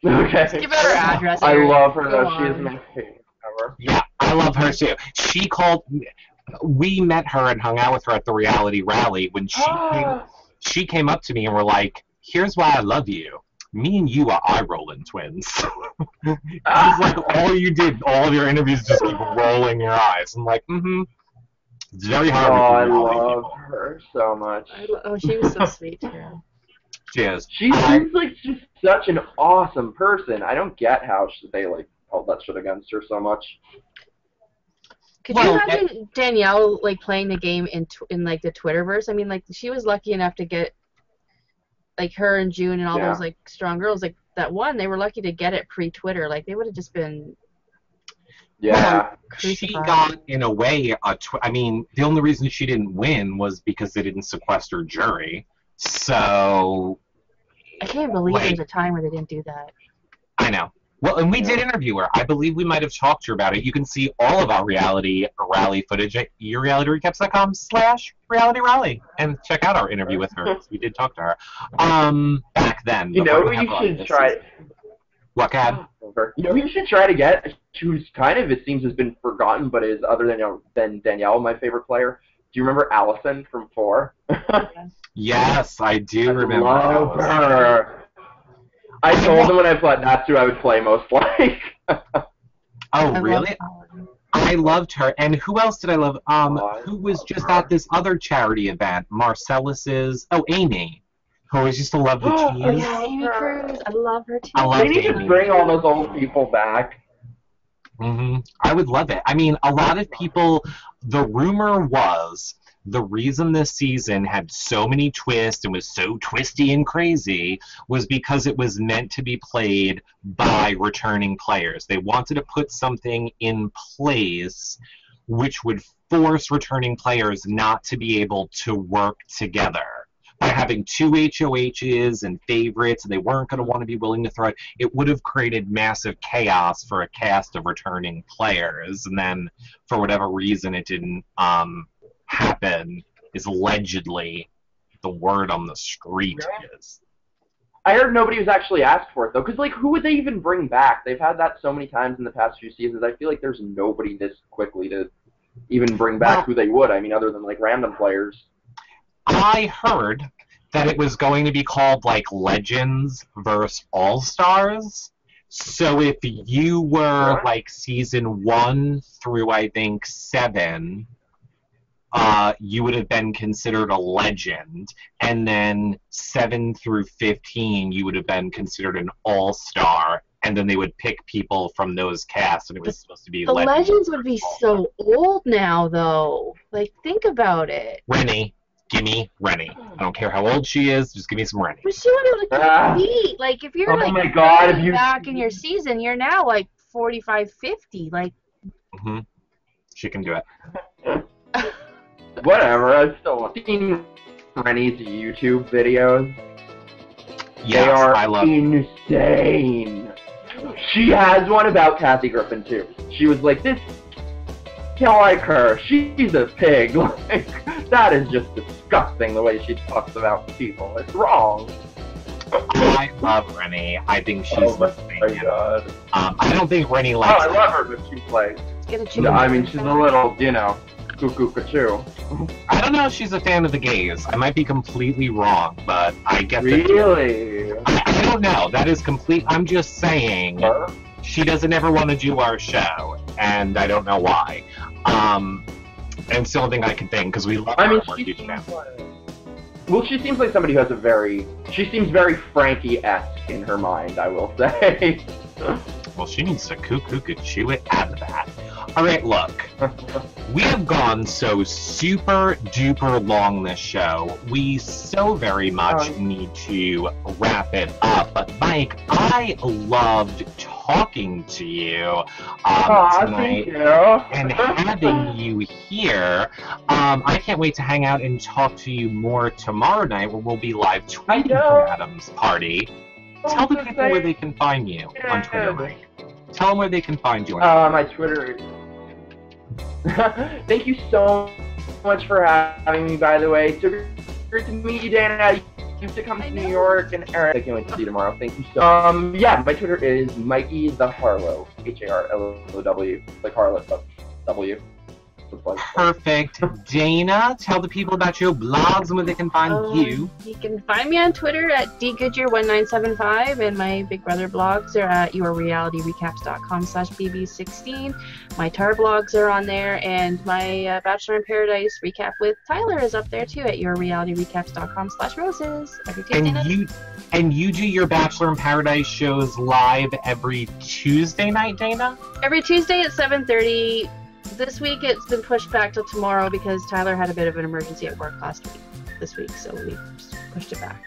Speaker 9: Okay.
Speaker 8: Give out her address.
Speaker 9: I
Speaker 8: Eric.
Speaker 9: love her
Speaker 8: Go
Speaker 9: though. She is
Speaker 8: on.
Speaker 9: my favorite ever.
Speaker 7: Yeah, I love her too. She called. We met her and hung out with her at the reality rally when she came up to me and were like, "Here's why I love you. Me and you are eye-rolling twins." It's like all you did, all of your interviews, just keep rolling your eyes. I'm like, It's very hard.
Speaker 9: I
Speaker 7: with reality
Speaker 9: love
Speaker 7: people.
Speaker 9: her so much.
Speaker 8: Oh, she was so sweet too.
Speaker 7: She is.
Speaker 9: She seems like just such an awesome person. I don't get how they like held that shit against her so much.
Speaker 8: Could you imagine Danielle like playing the game in like the Twitterverse? I mean, like she was lucky enough to get like her and June and all those like strong girls like that won. They were lucky to get it pre-Twitter. Like they would have just been.
Speaker 9: Yeah.
Speaker 7: She got, in a way, I mean, the only reason she didn't win was because they didn't sequester jury. So.
Speaker 8: I can't believe there was a time where they didn't do that.
Speaker 7: I know. Well, and we did interview her. I believe we might have talked to her about it. You can see all of our reality rally footage at yourrealityrecaps.com/reality rally and check out our interview with her. We did talk to her. Back then.
Speaker 9: You know who you should try?
Speaker 7: What, Cad?
Speaker 9: You know who you should try to get? Who's kind of, it seems, has been forgotten, but is other than Danielle, my favorite player. Do you remember Allison from 4?
Speaker 7: Yes, I do remember.
Speaker 9: Love her. I told him when I played, that's who I would play most like.
Speaker 7: Oh, really? I loved her. And who else did I love? Who was just at this other charity event? Marcellus's. Oh, Amy. Who always used to love the cheese.
Speaker 8: Yeah, Amy Cruz. I love her too.
Speaker 7: I love
Speaker 9: They need to
Speaker 7: Amy.
Speaker 9: bring all those old people back.
Speaker 7: I would love it. I mean, a lot of people, the rumor was the reason this season had so many twists and was so twisty and crazy was because it was meant to be played by returning players. They wanted to put something in place which would force returning players not to be able to work together. By having 2 HOHs and favorites, and they weren't going to want to be willing to throw it, it would have created massive chaos for a cast of returning players. And then, for whatever reason, it didn't happen, is allegedly the word on the street is.
Speaker 9: I heard nobody was actually asked for it, though, because, like, who would they even bring back? They've had that so many times in the past few seasons. I feel like there's nobody this quickly to even bring back who they would. I mean, other than, like, random players.
Speaker 7: I heard that it was going to be called, like, Legends versus All-Stars. So if you were, like, season 1 through, I think, 7, you would have been considered a legend. And then 7 through 15, you would have been considered an all-star. And then they would pick people from those casts, and it was supposed to be
Speaker 8: the legends would be so old now, though. Like, think about it.
Speaker 7: Rennie. Give me Rennie. I don't care how old she is, just give me some Rennie.
Speaker 8: But she would have compete. Like, if you're,
Speaker 9: Oh
Speaker 8: like,
Speaker 9: my God, if you-
Speaker 8: back in your season, you're now, like, 45, 50. Like,
Speaker 7: She can do it.
Speaker 9: Whatever, I've still seen Rennie's YouTube videos.
Speaker 7: Yes,
Speaker 9: they are
Speaker 7: I love
Speaker 9: insane. She has one about Kathy Griffin, too. She was like, this... can't like her. She's a pig. Like, that is just disgusting the way she talks about people. It's wrong.
Speaker 7: I love Rennie. I think she's
Speaker 9: Oh my God.
Speaker 7: I don't think Rennie likes
Speaker 9: I love her, but she's like...
Speaker 8: get a chicken.
Speaker 9: I mean, she's a little, you know, cuckoo-cuckoo.
Speaker 7: I don't know if she's a fan of the gays. I might be completely wrong, but I get that.
Speaker 9: Really?
Speaker 7: I don't know. That is complete. I'm just saying she doesn't ever want to do our show, and I don't know why. And it's the only thing I can think, because we love her. We're huge fans.
Speaker 9: Well, she seems like somebody who has a very... She seems very Frankie-esque in her mind, I will say.
Speaker 7: Well, she needs to chew it out of that. All right, look. We have gone so super duper long this show. We so very much need to wrap it up. But Mike, I loved talking to you tonight and having you here. I can't wait to hang out and talk to you more tomorrow night when we'll be live tweeting from Adam's party. Tell the people where they can find you on Twitter, Mike. Tell them where they can find you.
Speaker 9: My Twitter is... Thank you so much for having me, by the way. So great to meet you, Dana. You have to come to New York, and Aaron, I can't wait to see you tomorrow. Thank you so yeah, my Twitter is Mikey the Harlow. Harlow, like Harlow, but W.
Speaker 7: Perfect. Dana, tell the people about your blogs and where they can find you.
Speaker 8: You can find me on Twitter at dgoodyear1975, and my Big Brother blogs are at yourrealityrecaps.com/bb16. My Tar blogs are on there, and my Bachelor in Paradise recap with Tyler is up there too at yourrealityrecaps.com/roses every Tuesday.
Speaker 7: And you do your Bachelor in Paradise shows live every Tuesday night, Dana?
Speaker 8: Every Tuesday at 7:30. This week it's been pushed back till tomorrow because Tyler had a bit of an emergency at work this week, so we just pushed it back.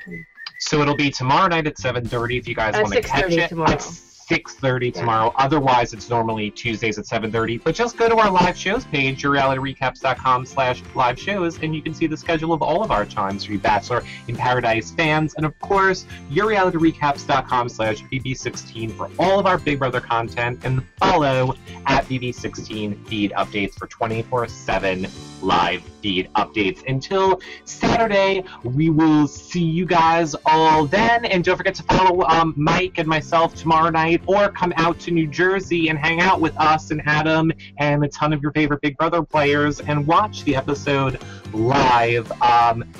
Speaker 7: So it'll be tomorrow night at 7:30 if you guys want to catch it.
Speaker 8: Tomorrow.
Speaker 7: At 6:30 tomorrow. Otherwise, it's normally Tuesdays at 7:30. But just go to our live shows page, yourrealityrecaps.com/live shows, and you can see the schedule of all of our times for you Bachelor in Paradise fans. And of course, yourrealityrecaps.com/bb16 for all of our Big Brother content, and follow at bb16 feed updates for 24/7 live feed updates. Until Saturday, we will see you guys all then. And don't forget to follow Mike and myself tomorrow night, or come out to New Jersey and hang out with us and Adam and a ton of your favorite Big Brother players and watch the episode live.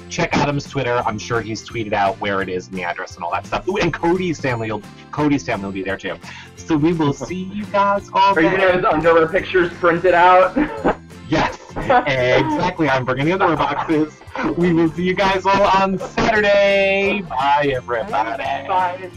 Speaker 7: Check Adam's Twitter. I'm sure he's tweeted out where it is and the address and all that stuff. Ooh, and Cody's family will be there too. So we will see you guys all
Speaker 9: Are you going to have his underwear pictures printed out?
Speaker 7: Yes, exactly. I'm bringing the underwear boxes. We will see you guys all on Saturday. Bye, everybody.
Speaker 9: Bye.